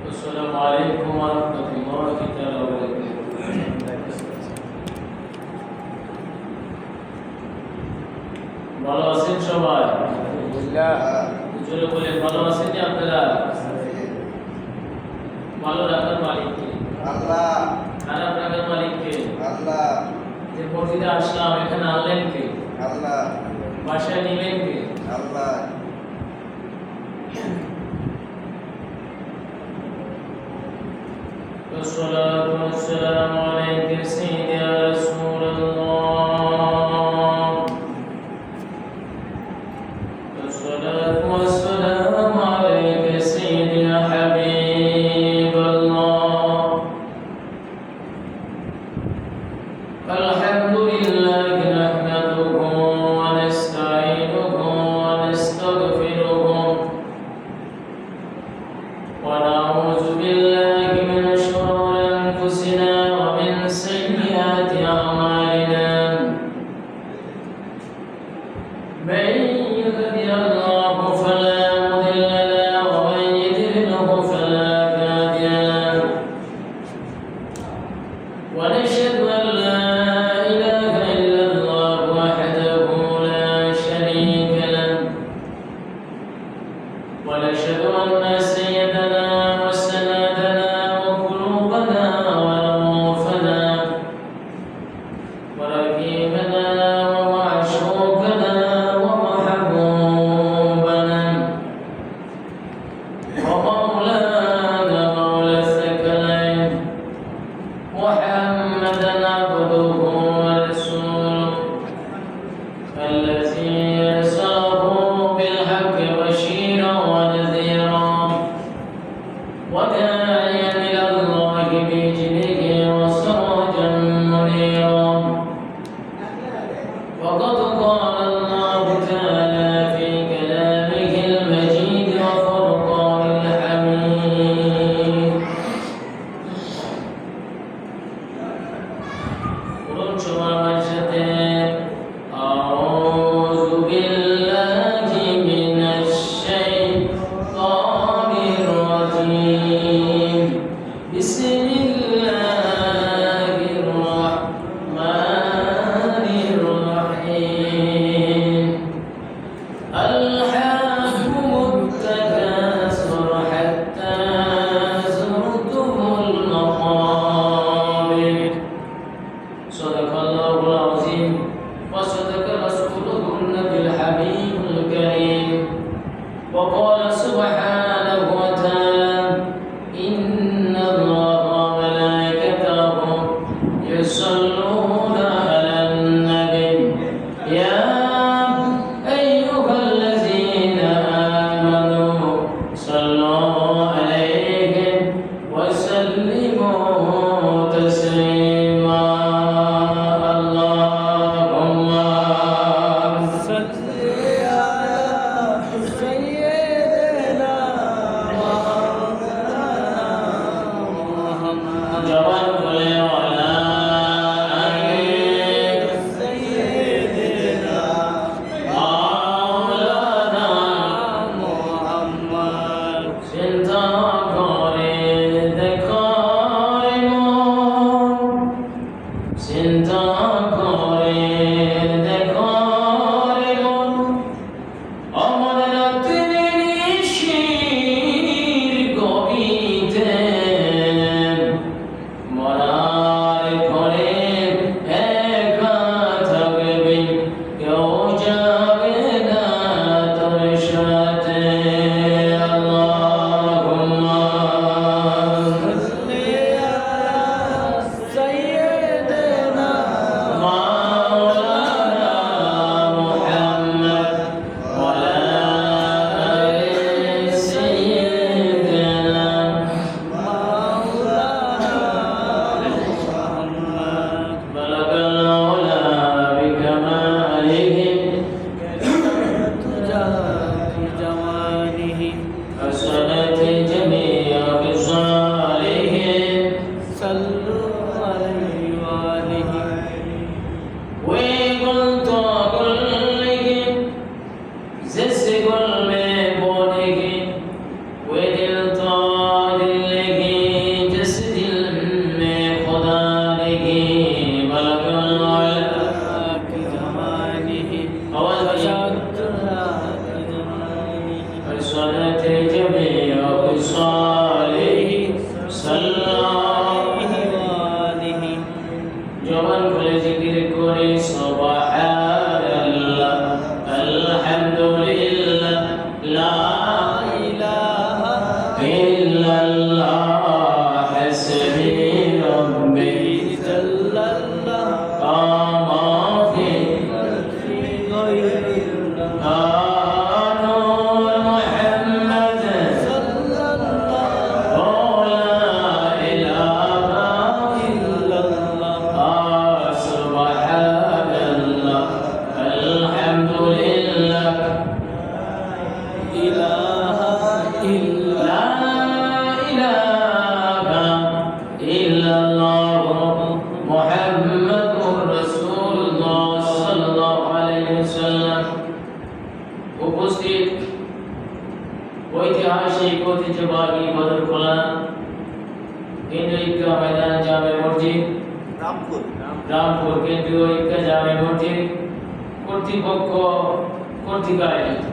السلام عليكم ورحمة الله تعالى وبركاته. ভালো আছেন সবাই? আলহামদুলিল্লাহ। জোরে বলে ভালো আছেন কি আপনারা? ভালো রাখার মালিক কে? আল্লাহ। খারাপ রাখার মালিক কে? আল্লাহ। যে মসজিদে আসলাম এখানে আনলেন কে? আল্লাহ। বাসায় নিলেন কে? আল্লাহ। والصلاة والسلام عليك سيدي يا رسول الله. والصلاة والسلام عليك سيدي يا حبيب الله. الحمد لله نحمده ونستعينه ونستغفره ونعوذ بالله من شرور أنفسنا ومن سيئات أعمالنا. من يهده الله فلا مضل له ومن يضلله فلا هادي له. ونشهد أن لا إله إلا الله وحده لا شريك له. ونشهد أن سيدنا وسندنا وقلوبنا ورؤوفنا ورحيمنا ومعشوقنا ومحبوبنا ومولانا مولى الثقلين محمدا عبده ورسوله الذي أرسله بالحق بشيرا ونذيرا وداعيا إلى الله بإذنه وسراجا منيرا. وقد قال الله تعالى في كلامه المجيد وفرقان الحميد. قرآن شمال أعوذ بالله من الشيطان الرجيم. بسم الله الرحمن الرحيم. ألهاكم التكاثر حتى زرتم المقابر. صدق الله العظيم وصدق رسوله النبي الحبيب الكريم. وقال سبحانه وتعالى إن الله وملائكته يصلون على النبي يا أيها الذين آمنوا صلوا عليه وسلموا تسليما. اللهم صل على سيدنا ইলাহা ইল্লা ইলাহা ইল্লাল্লাহ মুহাম্মাদুর রাসূলুল্লাহ সাল্লাল্লাহু আলাইহি ওয়াসাল্লাম। উপস্থিত ঐতিহাসিক ঐতিহ্যবাহী বদরখোলা কেন্দ্রীয় ঈদগাহ ময়দান জামে মসজিদ রামপুর কেন্দ্রীয় ঈদগাহ জামে মসজিদ কর্তৃপক্ষ কর্তৃক আয়োজিত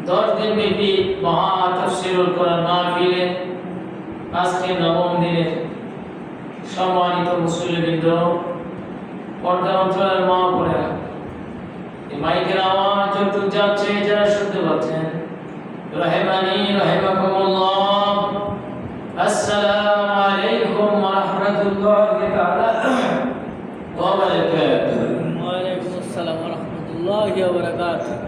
10 দিন ব্যাপী মহা তাফসীরুল কোরআন মাহফিলে আজকে নবম দিনে সম্মানিত মুসল্লিবৃন্দ, পর্দা অঞ্চলের মা বোনেরা, এই মাইকের আওয়াজ যতটুকু যাচ্ছে যারা শুনতে পাচ্ছেন, রহমানি রহিমাকুমুল্লাহ, আসসালামু আলাইকুম ওয়া রাহমাতুল্লাহি তাআলা ওয়া বারাকাতুহু। ওয়া আলাইকুম আসসালাম ওয়া রাহমাতুল্লাহি ওয়া বারাকাতুহু।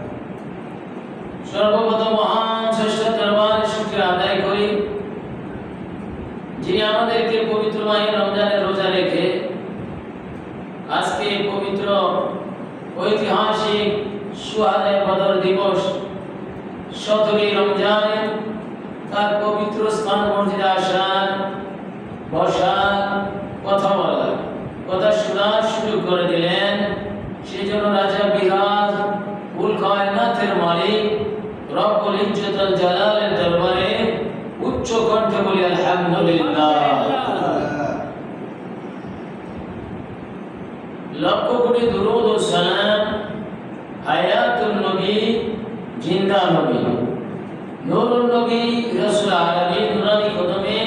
সর্বপ্রথম মহান শ্রেষ্ঠ দরবারে শুকরিয়া আদায় করি, যিনি আমাদেরকে পবিত্র মাহে রমজানের রোজা রেখে আজকে পবিত্র ঐতিহাসিক শুহাদায়ে বদর দিবস 17ই রমজানে তার পবিত্র স্থান মসজিদে আসার, বসার, কথা বলার, কথা শোনার সুযোগ করে দিলেন। সেই জন্য রাজা বিরাজ কুল কায়নাতের মালিক রব্বুল ইজ্জতুল জালালের দরবারে উচ্চ কণ্ঠে বলি আলহামদুলিল্লাহ। লক্ষ কোটি দুরূদ ও সালাম হায়াতুন নবী, জিন্দা নবী, নূরুন নবী, রাসূল আলামিন নুরানি কদমে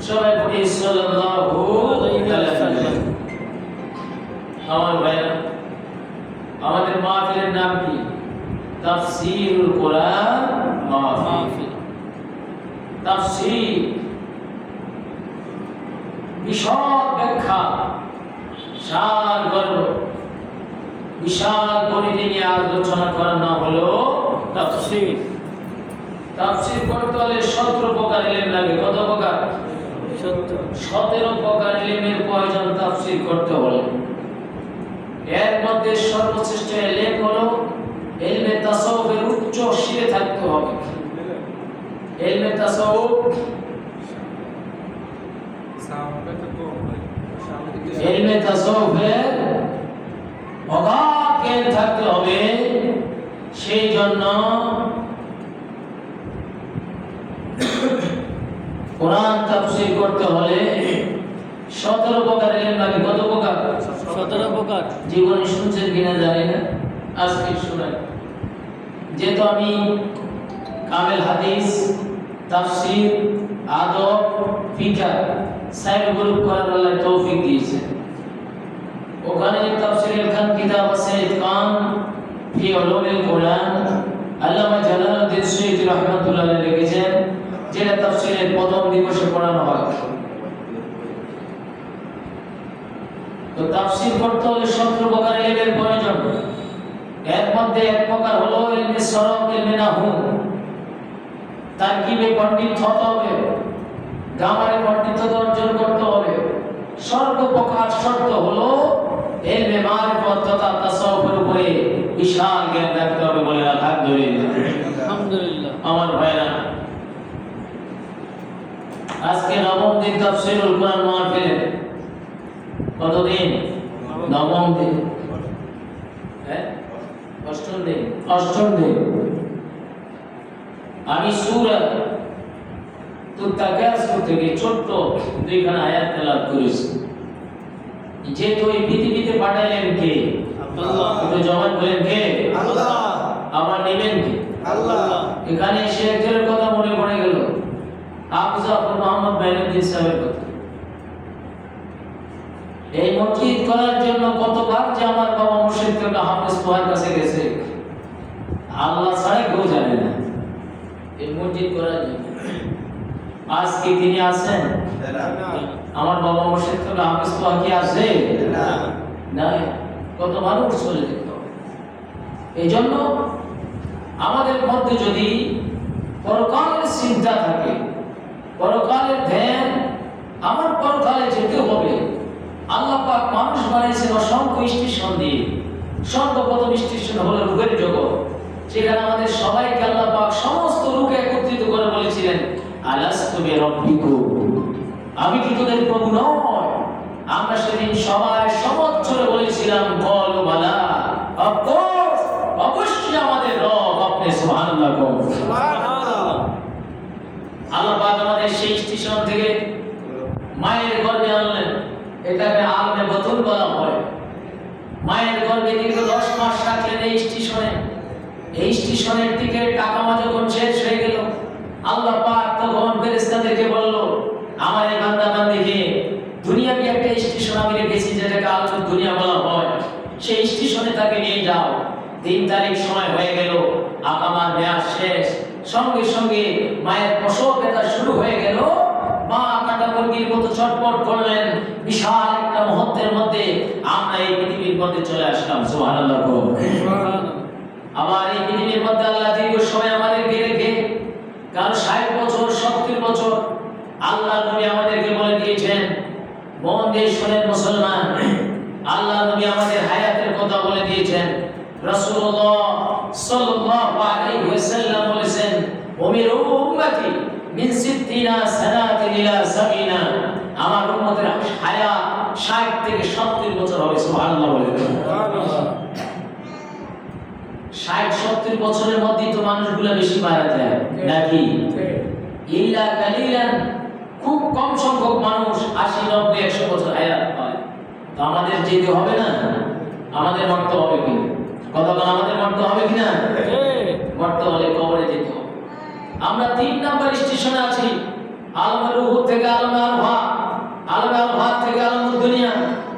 সবাই পড়ি সাল্লাল্লাহু আলাইহি ওয়াসাল্লাম। আমার ভাইরা, আমাদের মাহফিলের নাম কি? তাফসীরুল কোরআন মাহফিল। তাফসীর বিশদ ব্যাখ্যা, সার গর্ব, বিশাল পরিধি নিয়ে আলোচনা করার নাম হলো তাফসীর। তাফসীর করতে হলে 17 প্রকার ইলম লাগে। কত প্রকার? 17 প্রকার ইলমের প্রয়োজন তাফসীর করতে হলে। এর মধ্যে সর্বশ্রেষ্ঠ ইলম হলো ইলমে তাসাউফের উচ্চ শিরে থাকতে হবে। ইলমে তাসাউফ, ইলমে তাসাউফের অগাধ জ্ঞান থাকতে হবে। সেই জন্য কোরআন তাফসীর করতে হলে 17 প্রকার ইলম লাগে। কত প্রকার? 17 প্রকার। জীবনে শুনছেন কিনা জানি না, আজকে শোনাই। যেহেতু আমি কামেল হাদিস, তাফসীর, আদব, ফিকহ 4 গ্রুপ করার আল্লাহ তৌফিক দিয়েছে। ওখানে তাফসীরের খান কিতাব আছে ইতকান ফি উলুমিল কোরআন, আল্লামা জালালউদ্দিন সুয়ুতী রাহমাতুল্লাহ আলাইহি লিখেছেন, যেটা তাফসীরের প্রথম দিবসে পড়ানো হয়। তো তাফসীর করতে হলে 17 প্রকার ইলমের প্রয়োজন। এর মধ্যে এক প্রকার হলো ইলমে সরফ, ইলমে নাহু। তারকিবে পণ্ডিত হতে হবে, গ্রামারে পণ্ডিতত্ব অর্জন করতে হবে। সর্বপ্রকার শর্ত হলো ইলমে মারিফত তথা তাসাউফের উপরে বিশাল জ্ঞান রাখতে হবে। বলে আলহামদুলিল্লাহ। আলহামদুলিল্লাহ। আমার ভাইরা, আজকে নবম দিন তাফসীরুল কোরআন মাহফিলে। কতদিন? নবম দিন। হ্যাঁ, অষ্টম দিন। অষ্টম দিন। আমি সূরা তাকাসুর থেকে ছোট্ট 2খানা আয়াত তেলাওয়াত করেছি। যে তো এই পৃথিবীতে পাঠাইলেন কে? আল্লাহ। তো জবান বলেন কে? আল্লাহ। আবার নেবেন কে? আল্লাহ। এখানে এসে একজনের কথা মনে পড়ে গেল, হাফেজ মোহাম্মদ বাইনুদ্দিন সাহেবের কথা। এই মসজিদ করার জন্য কতবার যে আমার বাবা মুর্শিদ কেবলা হাফেজ তোহার কাছে গেছে, আল্লাহ ছাড়া কেউ জানে না। এই মসজিদ করার জন্য আজকে তিনি আছেন? আমার বাবা মুর্শিদ কেবলা হাফেজ তোহা কি আছে? না। কত মানুষ চলে যেত। এই জন্য আমাদের মধ্যে যদি পরকালের চিন্তা থাকে, পরকালের ধ্যান, আমার পরকালে যেতে হবে। আল্লাহ পাক মানুষ বানিয়েছেন অসংখ্য স্টেশন দিয়ে। সর্বপ্রথম স্টেশন হলো রূহের জগৎ। সেখানে আমাদের সবাইকে আল্লাহ পাক সমস্ত লোকে একত্রিত করে বলেছিলেন, আলাস্তু বিরাব্বিকুম, আমি কি তোদের প্রভু নয়? আমরা সেদিন সবাই সমচ্ছরে বলেছিলাম, বলো বালা, অফকোর্স, অবশ্যই আমাদের রব আপনি। সুবহানাল্লাহ। আল্লাহ পাক আমাদের সেই স্টেশন থেকে মায়ের গর্ভে আনলেন, এটাকে আলমে বতুল বলা হয়। মায়ের গর্ভে দীর্ঘ 10 মাস রাখলেন এই স্টেশনে। এই স্টেশনের টিকিট টাকা যখন শেষ হয়ে গেল, আল্লাহ পাক তখন ফেরেশতাদেরকে বলল, আমার এই বান্দা বান্দিকে দুনিয়াবি একটা স্টেশন আমি রেখেছি, যেটাকে আলমের দুনিয়া বলা হয়, সেই স্টেশনে তাকে নিয়ে যাও। 3 তারিখ সময় হয়ে গেল, আকামার মেয়াদ শেষ, সঙ্গে সঙ্গে মায়ের প্রসব ব্যথা শুরু হয়ে গেল। মা কাটা মুরগির মতো ছটফট করলেন। বিশাল একটা মুহূর্তের মধ্যে আমরা এই পৃথিবীর মধ্যে চলে আসলাম। সুবহানাল্লাহ। আবার এই পৃথিবীর মধ্যে আল্লাহ দীর্ঘ সময় আমাদেরকে রেখে, কারণ 60 বছর 70 বছর আল্লাহ নবী আমাদেরকে বলে দিয়েছেন, মন দিয়ে শুনেন মুসলমান, আল্লাহ নবী আমাদের হায়াতের কথা বলে দিয়েছেন। রাসূলুল্লাহ সাল্লাল্লাহু আলাইহি ওয়াসাল্লাম বলেছেন, উমিরু উম্মতি মিন 60 সানাতিন ইলা 70, আমার উম্মতের হায়াত 60 থেকে 70 বছর হবে। সুবহানাল্লাহ বলে। 60-70 বছরের মধ্যেই তো মানুষগুলো বেশি মারা যায় নাকি? ইল্লা কালিলান, খুব কম সংখ্যক মানুষ 80-90-100 বছর হায়াত পায়। তো আমাদের যেতে হবে না? আমাদের মরতে হবে কি? কথা বল, আমাদের মরতে হবে কি না? মরতে হলে কবরে যেতে হবে। আমরা 3 নাম্বার স্টেশনে আছি, আলমের রূহ থেকে আলমে আরওয়াহ, আলমে আরওয়াহ থেকে আলমুদ দুনিয়া,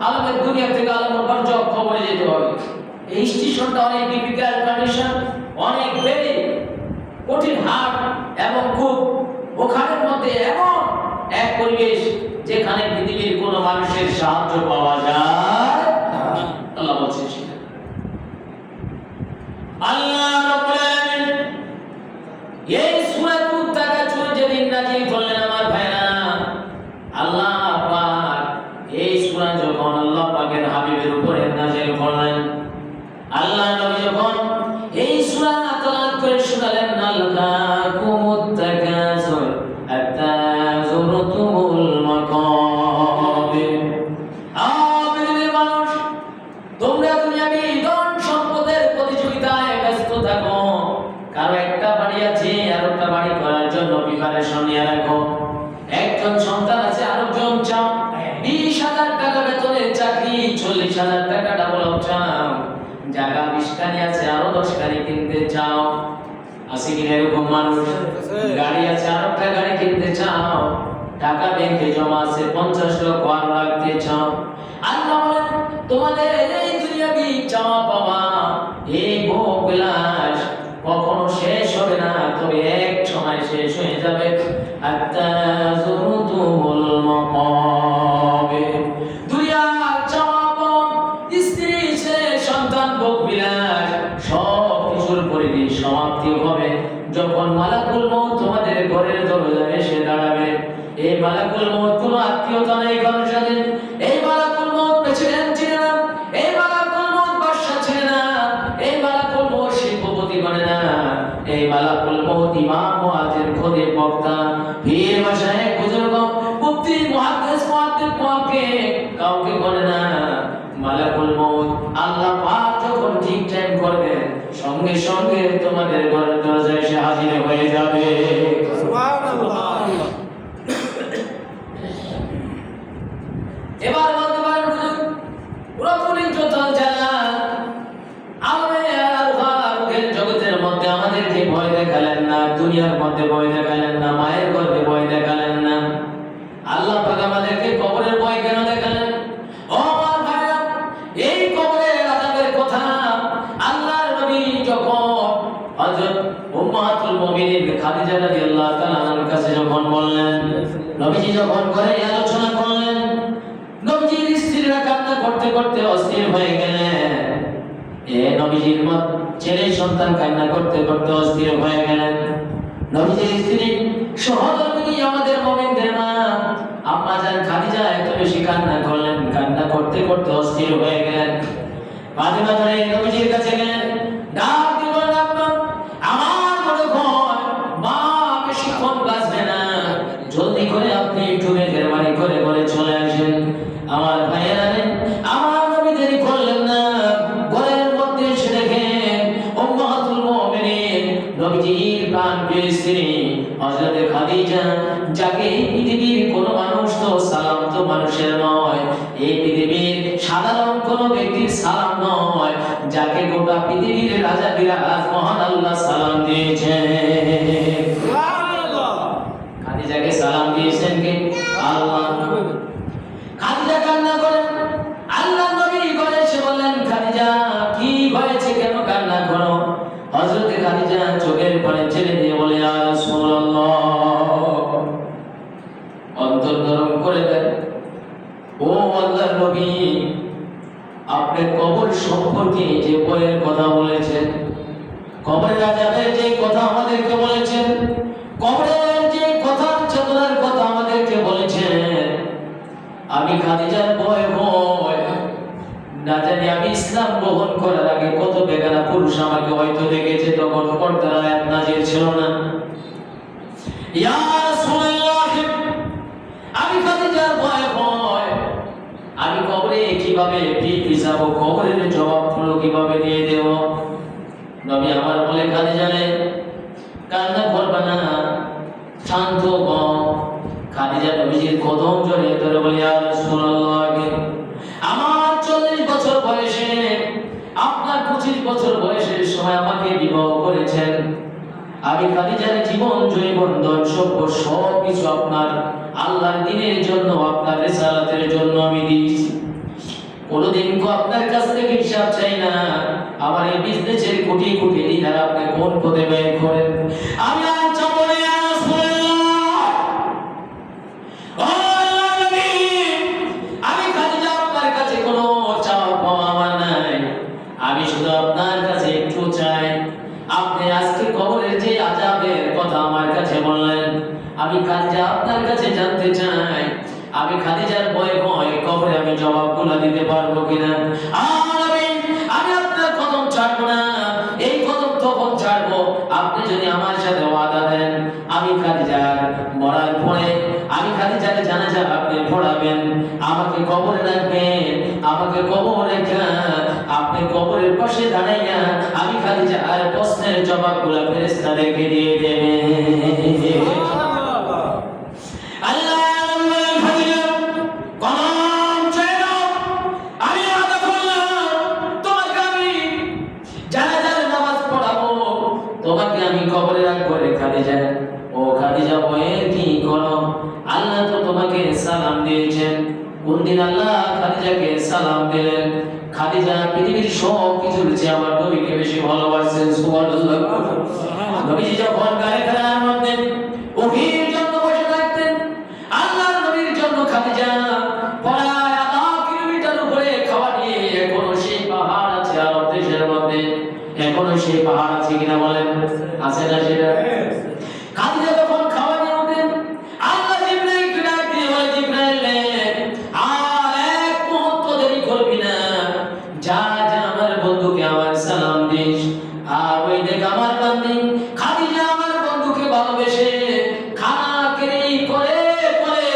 আলমের দুনিয়া থেকে আলমুল বারজাখ, কবরে যেতে হবে। এই স্টেশনটা অনেক ডিফিকাল্ট কন্ডিশন, অনেক বেড়ে কঠিন হাট, এবং খুব ওখানের মধ্যে এমন এক পরিবেশ যেখানে পৃথিবীর কোনো মানুষের সাহায্য পাওয়া যায়। আল্লাহ বলছেন সেটা। আল্লাহ রাব্বুল আলামিন এই সূরাতুল তাকাসুর যেদিন নাযিল করলেন আমার ভাইরা, আল্লাহ পাক এই সূরা যখন আল্লাহ পাকের হাবিবের উপরে নাযিল করলেন, আল্লাহ নবী যখন এই সূরা তেলাওয়াত করে শোনালেন, আল্লাকুমুত তাকাসুর হাত্তা যুরতুমুল মাকাবির, পৃথিবীর মানুষ তোমরা দুনিয়াবি ধন সম্পদের প্রতিযোগিতায় ব্যস্ত থাকো, কারো একটা বাড়ি আছে আরেকটা বাড়ি করার জন্য প্রিপারেশন নিয়ে রাখো, একজন সন্তান আছে আরেকজন চাও, 20,000 টাকা বেতনের চাকরি, 40,000 টাকা ডাবল আপ চাও, জায়গা 20 কানি আছে আরো 10 কানি কিনতে চাও, আছে কি এরকম মানুষ? গাড়ি আছে আরেকটা গাড়ি কিনতে চাও, টাকা ব্যাংকে জমা আছে 50 লক্ষ আর রাখতে চাও। আল্লাহ বলেন, তোমাদের এই দুনিয়াবি চাওয়া পাওয়া, এই ভোগ বিলাস কখনো শেষ হবে না, তবে এক সময় শেষ হয়ে যাবে। হাত্তা যুরতুমুল মাকাবির, দুনিয়ার চাওয়া পাওয়া, স্ত্রী সে সন্তান ভোগ বিলাস সব কিছুর পরিধি সমাপ্তি হবে যখন মালাকুল মউত তোমাদের ঘরের দরজায় এসে দাঁড়াবে। এই মালাকুল মউত কোনো আত্মীয়তা নেই কারোর সাথে, এই মালাকুল মউত প্রেসিডেন্ট ছিল না, এই মালাকুল মউত বাদশা ছিল না, এই মালাকুল মউত শিল্পপতি করে না, এই মালাকুল মউত ইমাম মুয়াজ্জিন খতিব বক্তা পীর মাশায়েখ বুজুর্গ মুফতি মুহাদ্দিস মুহাদ্দিস কাউকে করে না। মালাকুল মউত আল্লাহ পাক যখন ঠিক টাইম করবেন, সঙ্গে সঙ্গে তোমাদের ঘরের দরজায় এসে হাজির হয়ে যাবে। সুবহানাল্লাহ। এবার বলতে পারেন হুজুর, পুরোপুরি টোটাল জানা আলমে আরওয়াহের জগতের মধ্যে আমাদেরকে ভয় দেখালেন না, দুনিয়ার মধ্যে ভয় দেখালেন না, মায়ের গর্ভে ভয় দেখালেন না, আল্লাহ পাক আমাদেরকে কবরের ভয় কেন দেখালেন? ও আমার ভাইরা, এই কবরের আযাবের কথা আল্লাহর নবী যখন হযরত উম্মাতুল মুমিনিন খাদিজা রাদিয়াল্লাহু তাআলা আনহার কাছে যখন বললেন, নবীজি যখন করে আলোচনা করলেন, নবীজির স্ত্রীরা কান্না করতে করতে অস্থির হয়ে গেলেন। নবীজির ছেলে সন্তান কান্না করতে করতে অস্থির হয়ে গেলেন। নবীজির স্ত্রী সহধর্মিণী আমাদের মুমিনদের মা আম্মা জান খাদিজা এত বেশি কান্না করলেন, কান্না করতে করতে অস্থির হয়ে গেলেন। ফাতিমা নবীজির কাছে গেলেন, ডাক দিয়ে বললেন, ঘরে ঘরে চলে আসেন। আমার ভাইয়েরা রে, আমার নবী দেরি করলেন না, ঘরের মধ্যে এসে দেখেন উম্মাহাতুল মুমিনিন নবীজির প্রাণপ্রিয় স্ত্রী হযরত খাদিজা, যাকে পৃথিবীর কোনো মানুষ তো সালাম তো মানুষের নয়, এই পৃথিবীর সাধারণ কোনো ব্যক্তির সালাম নয়, যাকে গোটা পৃথিবীর রাজা বিরাজ মহান আল্লাহ সালাম দিয়েছেন। খাদিজাকে সালাম দিয়েছেন কে? আল্লাহ। খাদিজা কান্না করেন, আল্লাহ নবী ঘরে এসে বললেন, খাদিজা কি হয়েছে, কেন কান্না করো? হযরত খাদিজা চোখের পানি ছেড়ে দিয়ে বলে, ইয়া রাসূলুল্লাহ, অন্তর নরম করে দেন, ও আল্লাহর নবী, আপনি কবর সম্পর্কে যে বইয়ের কথা বলেছেন, কবরের আযাবের যে কথা আমাদেরকে বলেছেন, কবরের যে কথা চেতনার কথা আমাদেরকে বলেছেন, আমি খাদিজার ভয় ভয় না জানি আমি ইসলাম গ্রহণ করার আগে কত বেগানা পুরুষ আমাকে হয়তো দেখেছে, তখন পর্দার আয়াত নাযিল ছিল না। ইয়া রাসূলুল্লাহ, আমি খাদিজার ভয় ভয় আমি কবরে কিভাবে যাব, কবরের জবাবগুলো কিভাবে দিয়ে দেব? নবী আমার বলে, খাদিজা রে, কান্না করবে না, শান্ত হও। খাদিজা নবীজির কদম জড়িয়ে ধরে বলে, ইয়া রাসূলুল্লাহ, আমার 40 বছর বয়সে, আপনার 25 বছর বয়সের সময় আমাকে বিবাহ করেছেন। আমি খাদিজার জীবন জৈবন ধন সম্পদ সবকিছু আপনার আল্লাহর দ্বীনের জন্য, আপনার রিসালাতের জন্য আমি দিয়েছি। কোনোদিন কো আপনার কাছ থেকে হিসাব চাই না। আমার এই বিজনেসের কোটি কোটি দিনার আপনি কোন পদে ব্যয় করেন, আমি আর চাবো না। ইয়া রাসূলুল্লাহ, ও আল্লাহর নবী, আমি খাদিজা আপনার কাছে কোনো চাওয়া পাওয়া আমার নাই, আমি শুধু আপনার কাছে একটু চাই, আপনি আজকে কবরের যে আযাবের কথা আমার কাছে বললেন, আমি খাদিজা আপনার কাছে জানতে চাই, আমি খাদিজার ভয় ভয় কবরে আমি জবাবগুলো দিতে পারবো কিনা। আমি আপনার কদম ছাড়বো না, এই কদম তখন ছাড়বো আপনি যদি আমার সাথে ওয়াদা দেন, আমি খাদিজার মরার পরে আমি খাদিজাকে জানাজা আপনি পড়াবেন, আমাকে কবরে রাখবেন, আমাকে কবরে রেখে আপনি কবরের পাশে দাঁড়াইয়া আমি খাদিজার প্রশ্নের জবাবগুলো ফেরেশতা রেখে দিয়ে দেবেন। আল্লাহ তোমাকে আমি কবরে রাখবো রে খাদিজা। ও খাদিজা ভয়ে কি করো, আল্লাহ তো তোমাকে সালাম দিয়েছেন। কোন দিন আল্লাহ খাদিজাকে সালাম দিলেন? খাদিজা পৃথিবীর সব কিছুর চেয়ে আমার নবীকে বেশি ভালোবাসেন। সুবহানাল্লাহ। নবী যখন গায়খানার মধ্যে ওহির জন্য বসে থাকতেন, আল্লাহর নবীর জন্য খাদিজা প্রায় আধা কিলোমিটার উপরে খাওয়া নিয়ে, এখনো সেই পাহাড় আছে আরব দেশের মধ্যে, এখনো সেই পাহাড় আছে কিনা বলেন? আছে না সেটা? খাদিজা যখন খাওয়া নিয়ে ওঠেন, আল্লাহ জিবরাইলকে ডাক দিয়ে বলে, জিবরাইল রে, আর এক মুহূর্ত দেরি করবি না, যা যা আমার বন্ধুকে আমার সালাম দিস। আর ওই দেখ আমার বান্দি খাদিজা আমার বন্ধুকে ভালোবেসে খানা কেড়ে করে করে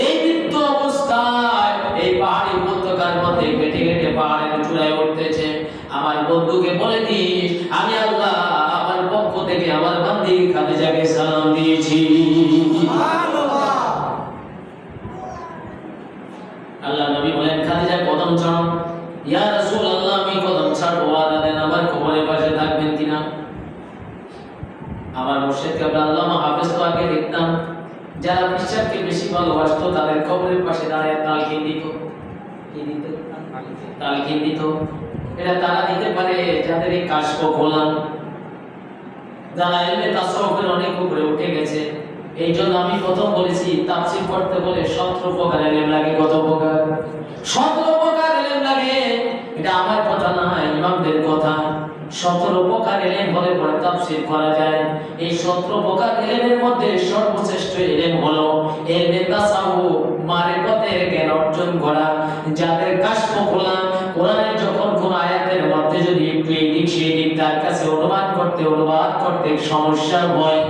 এই মৃত্যু অবস্থায় এই পাহাড়ি উপত্যকার মধ্যে কেটে কেটে পাহাড়ের চূড়ায় উঠতেছে। আমার বন্ধুকে বলে দিস, আমি আল্লাহ আমার পক্ষ থেকে আমার বান্দি খাদিজাকে সালাম দিয়েছি। আল্লাহ নবী বলেন, খাদিজা কদম ছাড়ো। ইয়া রাসূলুল্লাহ, আমি কদম ছাড়বো, ওয়াদা দেন আমার কবরের পাশে থাকবেন কিনা। আমার মুর্শিদ কেবলা আল্লামা হাফেজ পাকে দেখতাম, যারা বিশ্বাসকে বেশি ভালোবাসতো তাদের কবরের পাশে দাঁড়িয়ে তালকিন দিত। কি দিত? তালকিন দিত। এটা তারা দিতে পারে যাদের এই কাশফ খোলা, যারা ইলমে তাসাউফের অনেক উপরে উঠে গেছে। এই জন্য আমি প্রথম বলেছি, তাফসীর করতে বলে 17 প্রকার ইলম লাগে। কত প্রকার? 17 প্রকার ইলম লাগে। এটা আমার কথা না, ইমামদের কথা। 17 প্রকার ইলম হলে পরে তাফসীর করা যায়। এই 17 প্রকার ইলমের মধ্যে সর্বশ্রেষ্ঠ ইলম হলো ইলমে তাসাউফ, মারিফতের জ্ঞান অর্জন করা, যাদের কাশফ খোলা। কোরআনের যখন কোন আয়াতের মধ্যে যদি একটু এদিক সেদিক তার কাছে অনুবাদ করতে সমস্যা হয়,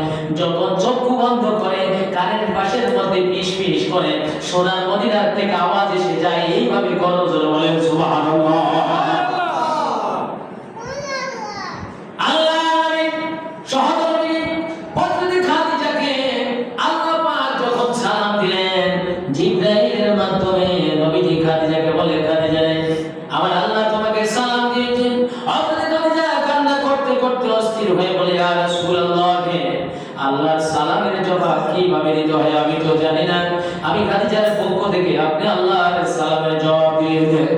যখন চক্ষু বন্ধ করে কানের পাশের মধ্যে পিশ পিশ করে সোনার মদিনার থেকে আওয়াজ এসে যায়, এইভাবে করজোরে বলেন সুবহানাল্লাহ। আল্লাহর সালামের জবাব কিভাবে দিতে হয় আমি তো জানি না, আমি খাদিজার পক্ষ থেকে আপনি আল্লাহর সালামের জবাব দিয়ে দেন।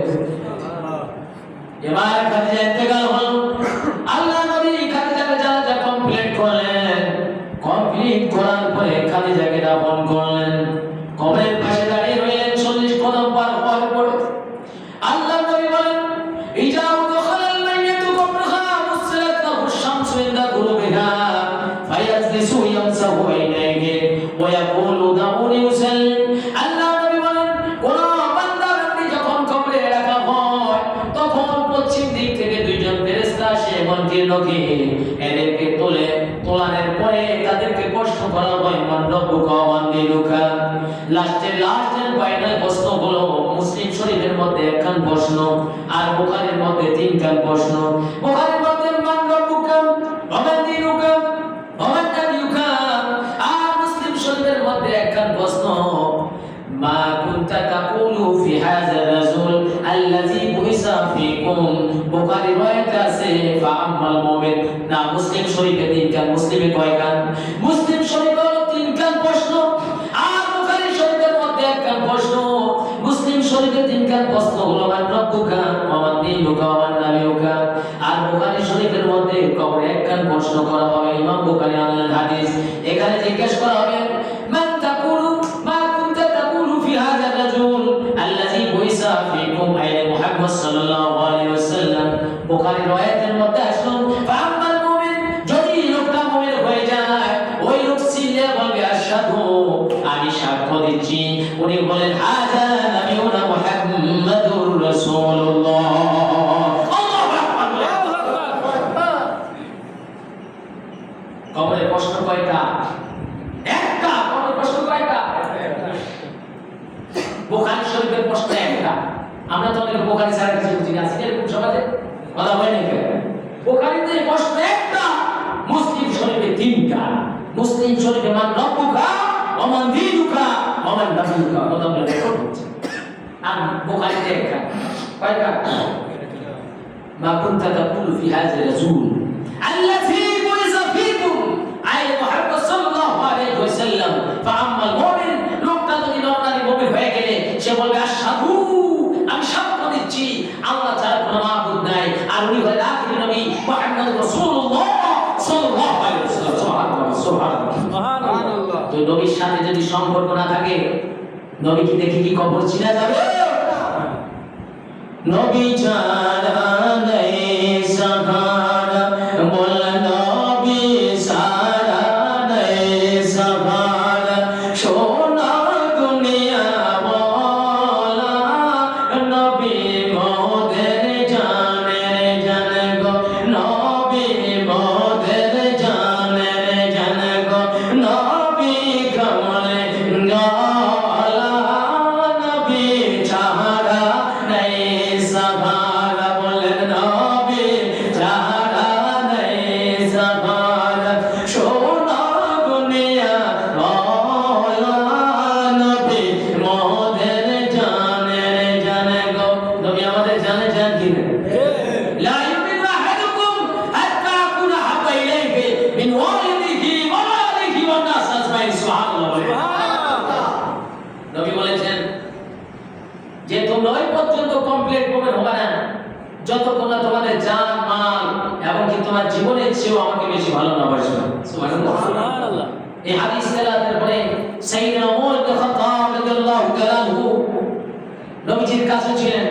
এবার খাদিজা ইন্তেকাল হল। আল্লাহ নবী খাদিজাকে জানাজা কমপ্লিট করলেন। কমপ্লিট করার পরে খাদিজাকে দাফন করলেন। কবরের পাশে দাঁড়িয়ে রইলেন 40 কদম পার হওয়ার পরে। আল্লাহ নবী বলেন, ইজাউ দখালাল মাইয়াতু কবরহা মুসরাত লাহু শামসু ইনদা গুরুবিহা ফায়াজলিসু ইয়ামসাহু আইনাইহি ওয়া ইয়াকুলু দাউনি উসাল্লি। আল্লাহ নবী বলেন, কোন বান্দা বান্দি যখন কবরে রাখা হয় তখন পশ্চিম দিক থেকে দুইজন ফেরেশতা আসে এবং নখে এদেরকে তোলানোর পরে তাদেরকে প্রশ্ন করা হয়, মান রব্বুকা ওয়া মান দীনুকা। লাস্টের ফাইনাল প্রশ্ন হলো মুসলিম শরীফের মধ্যে একখান প্রশ্ন আর বুখারীর মধ্যে তিনখান প্রশ্ন। বুখারীর মধ্যে মান রব্বুকা ওয়া মান দীনুকা ওয়া মান নাবিয়ুকা, আর মুসলিম শরীফের মধ্যে একখান প্রশ্ন, মা কুনতা তাকুলু ফি হাযা রাজুল আল্লাযী বুইসা ফীকুম। বুখারী রওয়ায়াতে আছে ফা আম্মাল মুমিন। না, মুসলিম শরীফে তিনখান, মুসলিমে কয়খান? মুসলিম শরীফে হলো তিনখান প্রশ্ন আর বুখারী শরীফের মধ্যে একখান প্রশ্ন। মুসলিম শরীফে তিনখান প্রশ্ন হলো মান রব্বুকা ওয়া মান দীনুকা ওয়া মান নাবিয়ুকা, আর বুখারী শরীফের মধ্যে কবরে একখান প্রশ্ন করা হবে। ইমাম বুখারী আনলেন হাদিস, এখানে জিজ্ঞেস করা হবে মান তাকুলু মা কুনতা তাকুলু ফি হাযা রাজুল আল্লাযী বুইসা ফীকুম আইয়া মুহাম্মদ সাল্লাল্লাহু আলাইহি ওয়াসাল্লাম। বুখারী রওয়ায়াতের মধ্যে আসলো ফা আম্মাল মুমিন, যদি লোকটা মুমিন হয়ে যায় ওই লোক সিলে বলবে আশহাদু, আমি সাক্ষ্য দিচ্ছি। উনি বলেন হাযা নাবিয়ুনা মুহাম্মাদুর রাসূলুল্লাহ। কবরের প্রশ্ন কয়টা? একটা। কবরের প্রশ্ন কয়টা? বুখারী শরীফের প্রশ্ন একটা। আমরা তো অনেক বুখারী ছাড়া কিছু বুঝি না, আছে এরকম সমাজে কথা হয় না কেন? বুখারীতে প্রশ্ন একটা, মুসলিম শরীফে তিনটা। মুসলিম শরীফে মান রব্বুকা ওয়া মান দীনুকা ওয়া মান নাবিয়ুকা, কথা বলে রেকর্ড হচ্ছে। আর বুখারীতে একটা। কয়টা? মা কুনতা তাকুলু ফি হাযা রাসূল আল্লাযী বুইসা ফীকুম আইয়া মুহাম্মদ সাল্লাল্লাহু আলাইহি ওয়াসাল্লাম ফা আম্মাল মুমিন, লোকটা যদি নরনারী মুমিন হয়ে গেলে সে বলবে আশহাদু, আমি সাক্ষ্য দিচ্ছি আল্লাহ ছাড়া কোনো মাবুদ নাই, আর উনি হলেন আখির নবী মুহাম্মদ রাসূলুল্লাহ সাল্লাল্লাহু আলাইহি ওয়াসাল্লাম। সুবহানাল্লাহ সুবহানাল্লাহ। তো নবীর সাথে যদি সম্পর্ক না থাকে, নবী কি দেখি কি কবর চিনা যাবে? নবী ছাড়া নেই সাহারা, বল নবী ছাড়া নেই সাহারা, সোনা দুনিয়া বলা নবী মোদের জানের জান গো, নবী মোদের জানের জান গো, নবী কমলে গলা, নবী ছাড়া নেই সাহারা, বলেন নবী ছাড়া নেই সাহারা, সোনা দুনিয়া বলা নবী মোদের জানের জান গো। নবী আমাদের জানে জান কি না? লা ইউমিনু আহাদুকুম হাত্তা আকুনা হাব্বা ইলাইহি মিন ওয়ালিদিহি ওয়া ওয়ালিদিহি ওয়ান নাস আজমাইন। সুবহানাল্লাহ। নবী বলেছেন যে তোমরা ওই পর্যন্ত কমপ্লিট মুমিন হবে না যতক্ষণ না তোমাদের জান মাল এবং কি তোমার জীবনের চেয়েও আমাকে বেশি ভালো না বাসবে। সুবহানাল্লাহ সুবহানাল্লাহ। এই হাদিস তেলাওয়াতের পরে সাইয়েদনা ওমর ইবনে খাত্তাব রাদিয়াল্লাহু তাআলা আনহু নবীজির কাছে ছিলেন।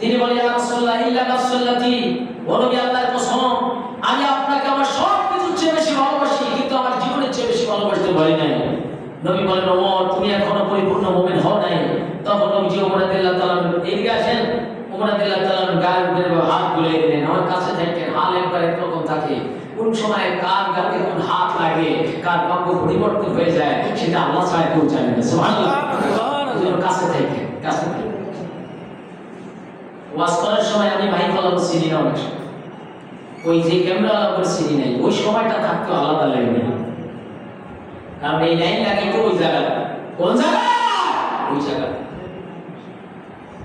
তিনি বলেন ইয়া রাসূলুল্লাহ ইল্লা নাফসাল্লাতি, ও নবী আল্লাহর কসম আমি আপনাকে আমার সব কিছুর চেয়ে বেশি ভালোবাসি, কিন্তু আমার জীবনের চেয়ে বেশি ভালোবাসতে পারি নাই। নবী বলেন ওমর তুমি এখনো পরিপূর্ণ মুমিন হও নাই। তখন নবীজি ওমর রাদিয়াল্লাহু তাআলা এদিকে আসেন, ওমর রাদিয়াল্লাহু তাআলা গায়ের উপরে হাত বুলিয়ে দিলেন। আমার কাছে থাকেন, হাল একবার একরকম থাকে, কোন সময় কার গাতে কোন হাত লাগে, কার ভাগ্য পরিবর্তন হয়ে যায় সেটা আল্লাহ ছাড়া কেউ জানে না। সুবহানাল্লাহ। এজন্য কাছে থেকে ওয়াজ করার সময় আমি ভাই ফলানো চিনি না, অনেক সময় ওই যে ক্যামেরা করে চিনি নাই, ওই সময়টা থাকতো আলাদা লাগবে না, কারণ এই লাইন লাগে তো ওই জায়গায়, কোন জায়গা, ওই জায়গা।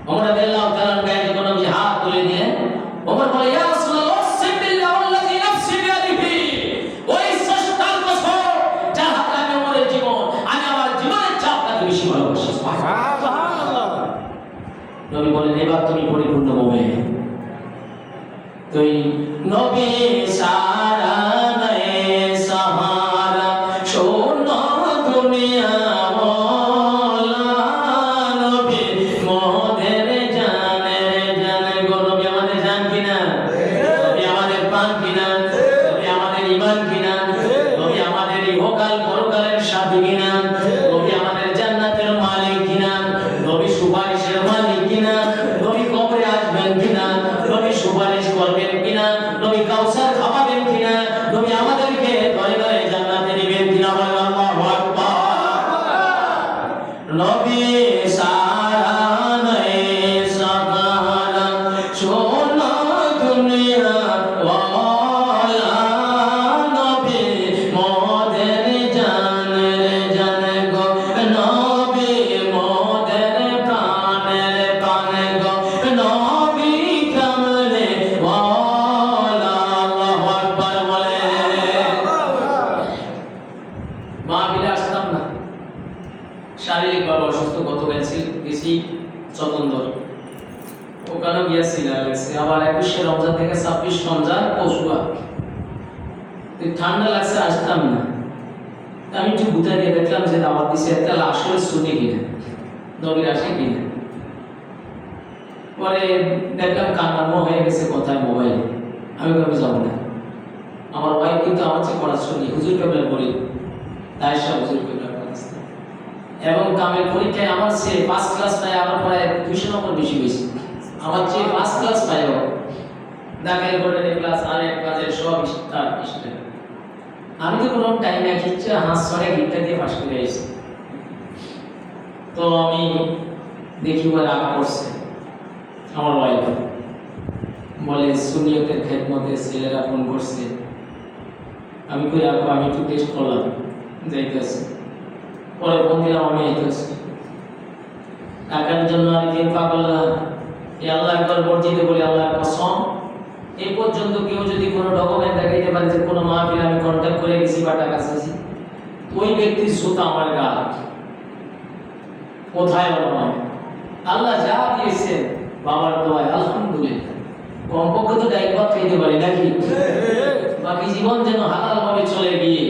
ওমর রাদিয়াল্লাহু তাআলা গায়ে যখন নবী হাত তুলে দিলেন, ওমর বলে ইয়া রাসূলুল্লাহ সিবিল্লাহ ওয়াল্লাযী নাফসি বিয়াদিহি, ওই স্রষ্টার কসম যার হাতে আমি ওমরের জীবন, আমি আমার জীবনের চাপ তাকে বেশি ভালোবাসি। সুবহানাল্লাহ। নবী বলেন এবার তুমি পরিপূর্ণ মুমিন। তুই নবী সারা নয়ে সাহারা শোনো দুনিয়া মওলা, নবী মোদের জানের জান গো। নবী আমাদের জান কিনা? নবী আমাদের প্রাণ কিনা? নবী আমাদের ঈমান কিনা? নবী আমাদের ইহকাল পরকালের সাথী কিনা? নবী আমাদের জান্নাতের মালিক কিনা? নবী সুপারিশের মালিক কিনা? নবী কবরে আসবেন কিনা? নবী সুপারিশ করবেন কিনা? নবী কাউসার খাওয়াবেন কিনা? নবী আমাদেরকে ধরে ধরে জান্নাতে নেবেন কিনা? বলেন আল্লাহু আকবার। নবী সারা নয়ে সাহারা শোনো দুনিয়া ওয়ালা, নবী মোদের জানের জান গো। নবী মোদের প্রাণের প্রাণ গো। নবী কামলে ওয়ালা। আল্লাহু আকবার বলে। মাহফিলে আসতাম না, শারীরিকভাবে অসুস্থ, গেছি চতন্দর, ওখানে গিয়েছিলাম। আবার 21শে রমজান থেকে 26 রমজান পশুয়া, ঠান্ডা লাগছে, আসতাম না। আমি একটু গুতা দিয়ে দেখলাম যে দাওয়াত দিছে, তাহলে আসলে শুনে কিনা, নবীর আসে কিনা। পরে দেখলাম কান্নামো হয়ে গেছে কথায় মোবাইলে। আমি কবে যাবো না, আমার ওয়াইফ কিন্তু আমার চেয়ে পড়াশোনা হুজুর কেবলের পড়ি, তাই সব হুজুর কেবলের এবং কামের পরীক্ষায় আমার চেয়ে 5 ক্লাস পায়, আমার প্রায় 200 নম্বর বেশি হয়েছে। আমার চেয়ে 5 ক্লাস পায়, দাখিল বোর্ডের ক্লাস আর এক কাজের সব স্টার স্টার। আমি তো কোনো টাইম এক ইচ্ছা হাঁস ছড়ে গিটটা দিয়ে পাশ করে এসেছি। তো আমি দেখি ওর রাগ করছে, আমার ওয়াইফ বলে সুনিয়তের খেদমতে ছেলেরা ফোন করছে। আমি কই রাখবো, আমি একটু টেস্ট করলাম, যাইতেছি। পরে ফোন দিলাম, আমি আইতেছি। টাকার জন্য আমি দিন পাগল না, আল্লাহ একবার মসজিদে বলি আল্লাহর কসম, এই পর্যন্ত কেউ যদি কোনো ডকুমেন্ট দেখাইতে পারে যে কোনো মাহফিলে আমি কন্ট্যাক্ট করে গেছি বা টাকা চাইছি, ওই ব্যক্তির জুতা আমার গা, কোথায় নয়। আল্লাহ যা দিয়েছেন বাবার দোয়ায় আলহামদুলিল্লাহ, কমপক্ষে তো ডাইভার খাইতে পারি নাকি, বাকি জীবন যেন হালাল ভাবে চলে গিয়ে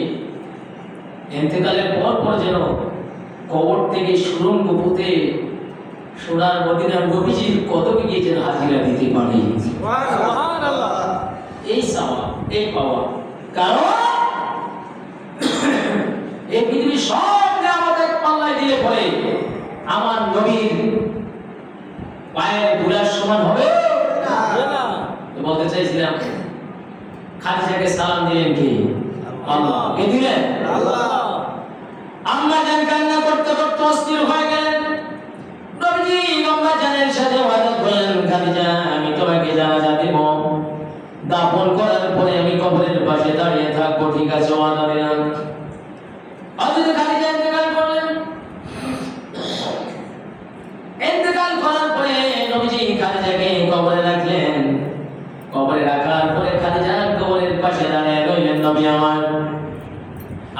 ইন্তেকালের পর পর যেন কবর থেকে সুরঙ্গ পুঁতে সোনার মদিনার নবীজির কদমে গিয়ে যেন হাজিরা দিতে পারি। সুবহানাল্লাহ। এই সাওয়া, এই পাওয়া, কারণ এই পৃথিবীর সব নিয়ামত এক পাল্লায় দিলে পরে আমার নবীর পায়ের ধুলার সমান হবে না। বলতে চাইছিলাম, খাদিজাকে সালাম দিলেন কে? আল্লাহ। কে দিলেন? আল্লাহ। আম্মা জান কান্না করতে করতে অস্থির হয়ে গেলেন। নবীজি আম্মা জানের সাথে ওয়াদা করলেন, খাদিজা আমি তোমাকে জানাজা দেব, দাফন করার পরে আমি কবরের পাশে দাঁড়িয়ে থাকবো, ঠিক আছে? ওয়াদা দিলাম। হযরত খাদিজা ইন্তেকাল করলেন। ইন্তেকাল করার পরে নবীজি খাদিজাকে কবরে রাখলেন। কবরে রাখার পরে খাদিজা কবরের পাশে দাঁড়িয়ে রইলেন। নবী আমার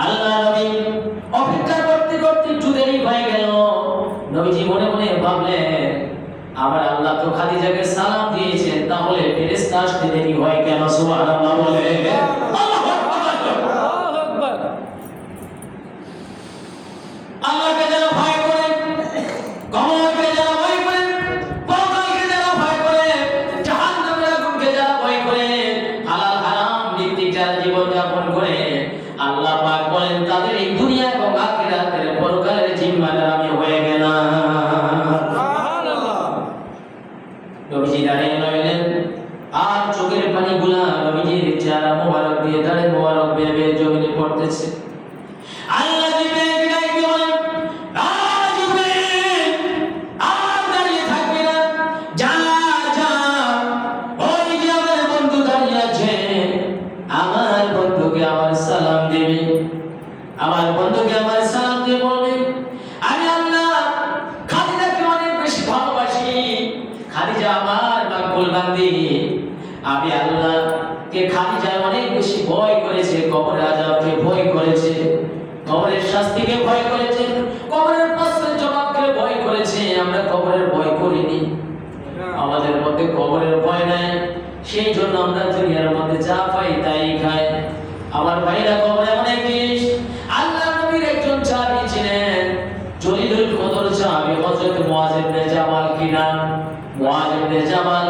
আল্লাহ নবী অপেক্ষা করতে করতে একটু দেরি হয়ে গেল। নবীজি মনে মনে ভাবলেন, আমার আল্লাহ তো খাদিজাকে সালাম দিয়েছেন, তাহলে ফেরেশতা আসতে দেরি হয় কেন? সুবহানাল্লাহ বলে। আল্লাহু আকবার, আল্লাহু আকবার। আল্লাহকে যারা ভয় করে, কবরকে যারা ভয় করে, পরকালকে যারা ভয় করে, জাহান্নামের আগুনকে যারা ভয় করে, হালাল হারাম ভিত্তিক যারা জীবন যাপন করে, আল্লাহ পাক বলেন তাদের এই দুনিয়া এবং আখিরাতের পরকালের জিম্মাদার আমি হয়ে গেলাম। সুবহানাল্লাহ। নবীজি দাঁড়িয়ে রইলেন, আর চোখের পানিগুলা নবীজির চেহারা মোবারক দিয়ে দাঁড়িয়ে মোবারক বেয়ে বেয়ে জমিনে পড়তেছে। আল্লাহ জিবরাইলকে ডাক দিয়ে বলেন, জিবরাইল, আর দাঁড়িয়ে থাকবে না, যা যা, ওই যে আমার বন্ধু দাঁড়িয়ে আছে, আমার বন্ধুকে আমার সালাম দিবি। আমার বন্ধুকে আমার সালাম দিয়ে বলবি, আমি আল্লাহ খাদিজাকে অনেক বেশি ভালোবাসি, খাদিজা আমার মাকবুল বান্দি। আমি আল্লাহকে খাদিজা অনেক বেশি ভয় করেছে, কবরের আযাবকে ভয় করেছে, কবরের শাস্তিকে ভয় করেছে, কবরের প্রশ্নের জবাবকে ভয় করেছে। আমরা কবরের ভয় করিনি, আমাদের মধ্যে কবরের ভয় নাই, সেই জন্য আমরা দুনিয়ার মধ্যে যা পাই তাই খাই। আমার ভাইরা, কবর এমন এক জিনিস, আল্লাহ নবীর একজন সাহাবী ছিলেন জলিলুল কদর সাহাবী হযরত মুআয ইবনে জামাল। কি নাম? মুআয ইবনে জামাল।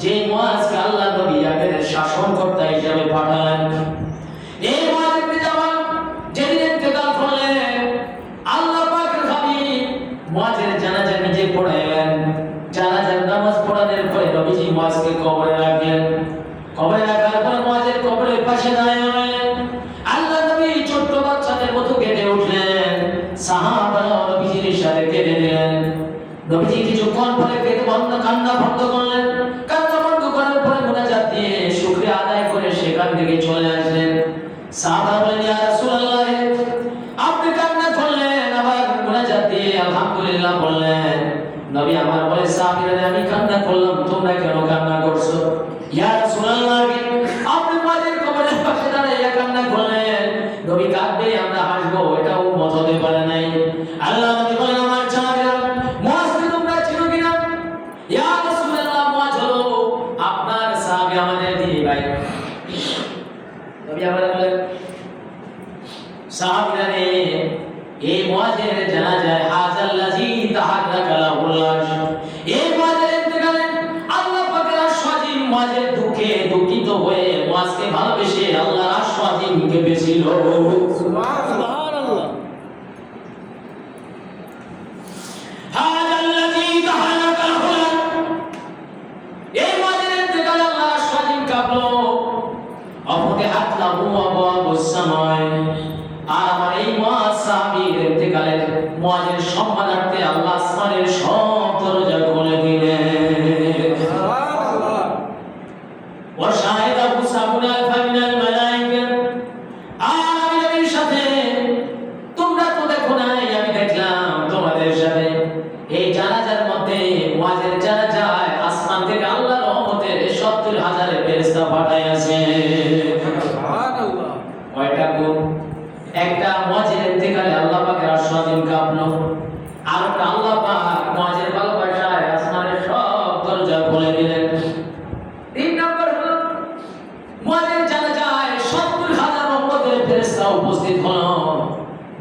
যে মুআযকে আল্লাহ নবী আগের শাসনকর্তা হিসেবে পাঠালেন, এই মুআয ইবনে জামাল যেদিন ইন্তেকাল করলেন, আল্লাহ পাকের হাবিব মুআযের জানাজা নিজে পড়াইলেন। জানাজার নামাজ পড়ানোর পরে নবীজি মুআযকে কবরে রাখলেন। কবরে রাখার পর মুআযের কবরের পাশে দাঁড়িয়ে রইলেন। আল্লাহ নবী ছোট্ট বাচ্চাদের মতো কেঁদে উঠলেন, সাহাবারা নবীজির সাথে কেঁদে দিলেন। নবীজি কিছুক্ষণ পরে কান্না বন্ধ করলেন। কান্না বন্ধ করার পরে মুনাজাত দিয়ে শুকরিয়া আদায় করে সেখান থেকে চলে আসলেন। সাহাবারা বললেন, ইয়া রাসূলুল্লাহ, আপনি কান্না করলেন, আবার মুনাজাত দিয়ে আলহামদুলিল্লাহ বললেন। নবী আমার বলে, সাহাবীরা, আমি কান্না করলাম, তোমরা কেন কান্না করছো? ইয়া রাসূলুল্লাহ, আপনি মুআযের কবরের পাশে দাঁড়িয়ে কান্না করলেন, নবী কাঁদবে, আমরা হাসবো, এটাও মত হতে পারে নাই। আল্লাহ নবী বলেন, আমার সাহাবীরা, মুআযকে তোমরা চিনো কিনা? ইয়া রাসূলুল্লাহ, মুআয হলো আপনার সাহাবী, আমাদের দিনী ভাই। নবী আমার বলেন, সাহাবীরা রে, এই মুআযের জানাজায় হাযাল্লাযী তাহাররাকা লাহুল্লাহ, এই মুআযের ইন্তেকালে আল্লাহ পাকের আরশ আজিম মুআযের দুঃখে দুঃখিত হয়ে মুআযকে ভালোবেসে আল্লাহর আরশ আজিমকে পেয়েছিল। সুবহানাল্লাহ। হাযাল্লাযী তাহাররাকা লাহুল্লাহ, এই মুআযের ইন্তেকালে আল্লাহর আরশ আজিম কাঁপলো। অফুতিহাত লাহু আবওয়াবুস সামায়, আর আমার এই মুআয সাহাবীর ইন্তেকালের মুআযের সম্মানার্থে আল্লাহ আসমানের সব দরজা খুলে দিলেন। সুবহানাল্লাহ। ওয়া শাহিদাহু সাবুনা আলফা মিনাল মালায়েকা, আর আমি নবীর সাথে, তোমরা তো দেখো নাই, আমি দেখলাম তোমাদের সাথে। এই জানাজার মধ্যে মুআযের জানাজায় আসমান থেকে আল্লাহর রহমতের ৭০,০০০ ফেরেশতা পাঠাইয়াছে। সুবহানাল্লাহ। কয়টা গুণ? একটা মুআযের ইন্তেকালে আল্লাহ পাকের আরশ আজিম কাঁপলো, আর একটা আল্লাহ পাক মুআযের ভালোবাসায় আসমানের সব দরজা খুলে দিলেন। ৩ নম্বর হলো মুআযের জানাজায় ৭০,০০০ রহমতের ফেরেশতা উপস্থিত হলো।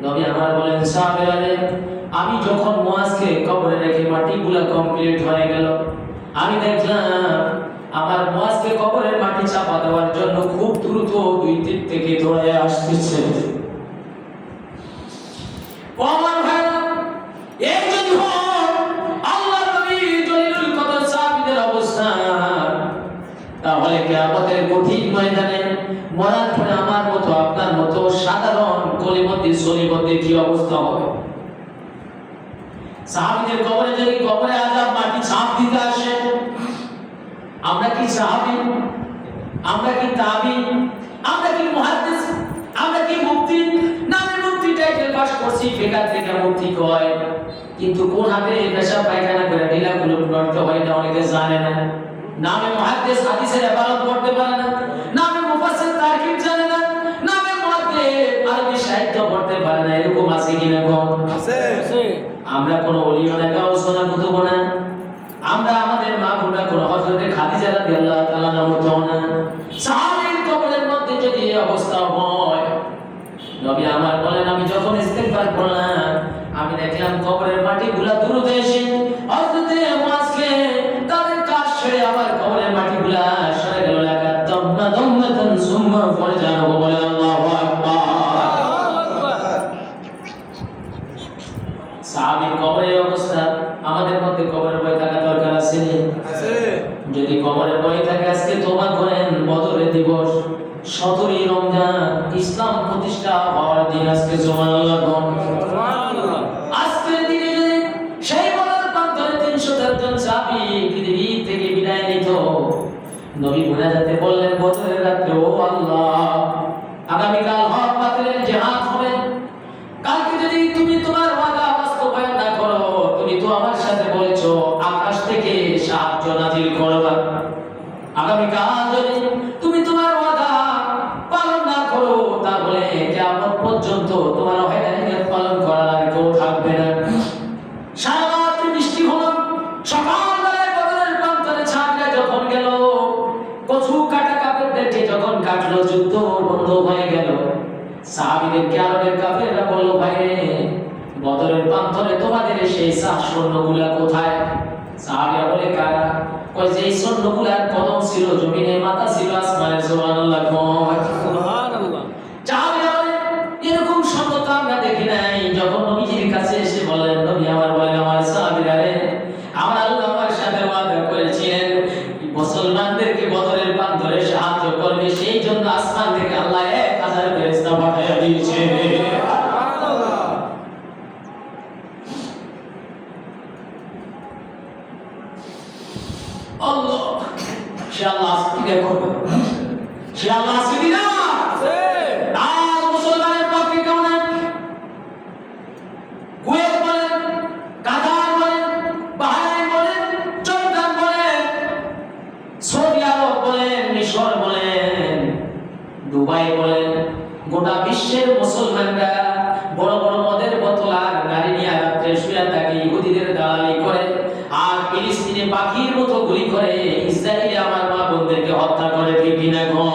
নবী আমার বলেন, সাহাবীরা, আমি যখন মুআযকে কবরে রেখে মাটিগুলা কমপ্লিট হয়ে গেল, আমি দেখলাম আমার মুআযকে কবরের মাটি চাপা দেওয়ার জন্য খুব দ্রুত ২ দিক থেকে দৌড়ে আসতেছে। ও আমার ভাইরা, এই যদি হয় আল্লাহ নবী জলিলুল কদর সাহাবীদের অবস্থা, তাহলে কিয়ামতের কঠিন ময়দানে মরার পরে আমার মতো আপনার মতো সাধারণ কলিমদ্দি সলিমদ্দি কি অবস্থা হবে? সাহাবীদের কবরে যদি কবরে আযাব মাটি ছাপ দিতে আসে, আমরা কি সাহাবী? আমরা কি তাবী? আমরা কি মুহাদ্দিস? আমরা কি মুফতি? নামে মুফতি টাইটেল পাস করছি, ফিকাহ থেকে মুফতি কয়, কিন্তু কোন হাতে পেশাব পায়খানা করে ঢিলাগুলো করতে হয় না অনেকে জানে না। নামে মুহাদ্দিস হাদিসের ইবারত পড়তে পারে না, নামে মুফাসসির তারকিব জানে না, নামে মুহাদ্দিস আরবি সাহিত্য পড়তে পারে না। এরকম আছে কিনা? কম আছে। আমরা কোন ওলিও না, গাউসনা কুতুব না, আমরা আমাদের মা বোনরা কোন হযরতে খাদিজা রাদিয়াল্লাহু তাআলা নাম তো না। সাহাবীর কবরের মধ্যে যদি এই অবস্থা হয়, নবী আমার বলেন, আমি যখন ইস্তেগফার করলাম, আমি দেখলাম কবরের মাটিগুলা দ্রুত এসে হযরতে মুআযকে তাদের কাজ ছেড়ে আবার কবরের মাটিগুলা সরে গেল। লাগা দম্মা দম্মাতান সুম্মা ফরজানহু, বলে আল্লাহু আকবার। সাহাবীর কবরের অবস্থা, আমাদের মধ্যে কবরের ভয় থাকা দরকার আছে? যদি কবরের ভয় থাকে, আজকে তওবা করেন, বদরের দিবস 17ই রমজান ইসলাম প্রতিষ্ঠা হওয়ার দিন আজকে সুবহানাল্লাহ কোন সুবহানাল্লাহ। আজকের দিনে যদি সেই বদরের প্রান্তরে 304 জন সাহাবী পৃথিবী থেকে বিদায় নিত, নবী মুনাজাতে বললেন বদরের রাতে, ও আল্লাহ, আগামীকাল হক বাতিলের জিহাদ হবে। কালকে যদি তুমি তোমার ওয়াদা বাস্তবায়ন না করো, তুমি তো আমার সাথে বলেছো আকাশ থেকে সাহায্য নাজিল করবা। আগামীকাল যদি তুমি তোমার ওয়াদা পালন না করো, তাহলে কিয়ামত পর্যন্ত তোমার ওয়াদা পালন করার আর কেউ থাকবে না। সারা রাত বৃষ্টি হলো, সকালবেলায় বদরের প্রান্তরে ছাগরা যখন গেল, কচু কাটা কাপড়দেরকে যখন কাটলো, যুদ্ধ বন্ধ হয়ে গেল। সাহাবীদেরকে আরবের কাফেররা বলল, ভাই রে, বদরের প্রান্তরে তোমাদের সেই সৈন্যগুলা কোথায়? সাহাবীরা বলে, কারা? কই যে সৈন্যগুলার কদম ছিল জমিনে, মাথা ছিল আসমানে। সুবহানাল্লাহ সুবহানাল্লাহ। সাহাবীরা বলে, এরকম সৈন্য তো আমরা দেখি নাই। যখন নবীজির কাছে এসে বলেন, নবী আমার বলেন, আমার সাহাবীরা রে, আমার আল্লাহ আমার সাথে ওয়াদা করেছিলেন মুসলমানদেরকে বদরের প্রান্তরে সাহায্য করবে, সেই জন্য আসমান থেকে আল্লাহ 1000 ফেরেশতা পাঠিয়ে দিয়েছে। সুবহানাল্লাহ। আল্লাহ, সে আল্লাহ আজকে কি করবে? সে আল্লাহ আজকে দিনা আর মুসলমানের পক্ষে কেউ নাই। কুয়েত বলেন, কাতার বলেন, বাহরাইন বলেন, জর্দান বলেন, সৌদি আরব বলেন, মিশর বলেন, দুবাই বলেন, গোটা বিশ্বের মুসলমানরা বড় বড় মদের বোতল আর গাড়ি নিয়ে রাত্রে শুয়ে থাকে, ইহুদিদের দালালি করে, আর ফিলিস্তিনে পাখির মতো গুলি করে, ইসরায়েলে আমার মা বোনদেরকে হত্যা করে। ঠিক কিনা গো?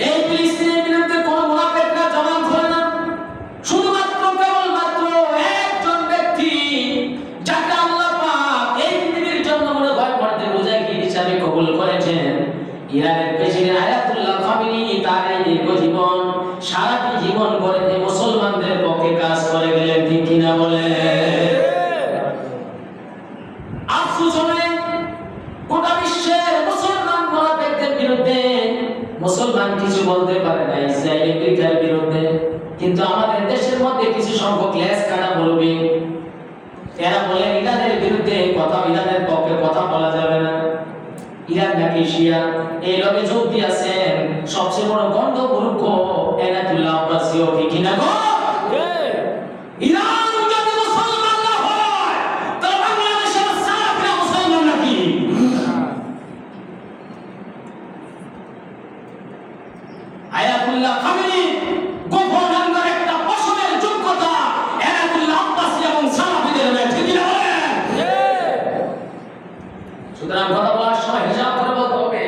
এই ফিলিস্তিনের বিরুদ্ধে কোন মুনাফিকরা জবান খোলে না। শুধুমাত্র কেবলমাত্র একজন ব্যক্তি, যাকে আল্লাহ পাক এই পৃথিবীর জন্য মনে হয় মরতে মুজাহিদ হিসাবে কবুল করেছেন, ইরানের প্রেসিডেন্ট আয়াতুল্লাহ খামেনি। তার এই দীর্ঘ জীবন, সারাটি জীবন করে মুসলমানদের পক্ষে কাজ করে গেলেন। ঠিক কিনা বলে? আফসোস হবে, গোটা বিশ্বের মুসলমান মুনাফিকদের বিরুদ্ধে মুসলমান কিছু বলতে পারে না, ইসরায়েল আমেরিকার বিরুদ্ধে। কিন্তু আমাদের দেশের মধ্যে কিছু সংখ্যক লেজ কাটা বলবে, এরা বলে ইরানের বিরুদ্ধে কথা, ইরানের পক্ষে কথা বলা যাবে না। ইরান নাকি শিয়া, এই লগে যোগ দিয়েছেন সবচেয়ে বড় গন্ধ মূর্খ আয়াতুল্লাহ আব্বাসীও। ঠিক কিনা গো? ইরান যদি মুসলমান না হয়, তাহলে বাংলাদেশের সালাফিরা মুসলমান নাকি? আয়াতুল্লাহ খামেনি গোপন অঙ্গের একটা পশমের যোগ্যতা আয়াতুল্লাহ আব্বাসী এবং সালাফিদের নেই। ঠিক কিনা বলেন? সুতরাং কথা বলার সময় হিসাব করে বলতে হবে।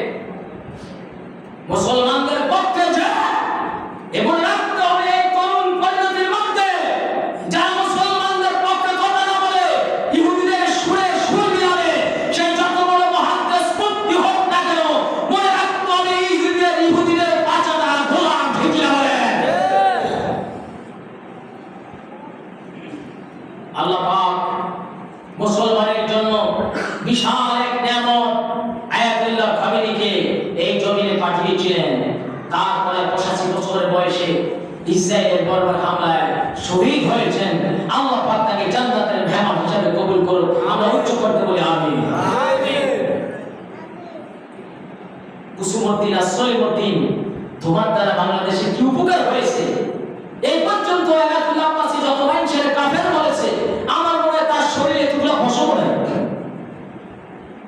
মুসলমানদের পক্ষে যে এবং রাখতে হবে এই করুণ পরিণতির মধ্যে, যারা মুসলমানদের পক্ষে কথা না বলে, ইহুদিদের সুরে সুর মিলাবে, সেই যত বড় মহাদ্দেশ পত্নী হোক না কেন, মনে রাখতে হবে ইহুদিদের পাঁচাটা গোলাম। ঠিক কিনা বলেন? আল্লাহ পাক মুসলমানের জন্য বিশাল এক নিয়ামত আয়াতুল্লাহ খামেনিকে এই জমিনে পাঠিয়েছিলেন। তারপরে 85 বছরের বয়সে ইসরায়েলের বর্বর হামলায় শহীদ হয়েছেন। আল্লাহ পাক তাকে জান্নাতের মেহমান হিসেবে কবুল করুন। আমরা উচ্চ করতে বলি আমিন। কুসুমউদ্দিন আসলিমউদ্দিন, তোমার দ্বারা বাংলাদেশে কি উপকার হয়েছে? এই পর্যন্ত আয়াতুল্লাহ আব্বাসী যত মানুষের কাফের বলেছে, আমার মনে হয় তার শরীরে এতগুলো ফসল নেই।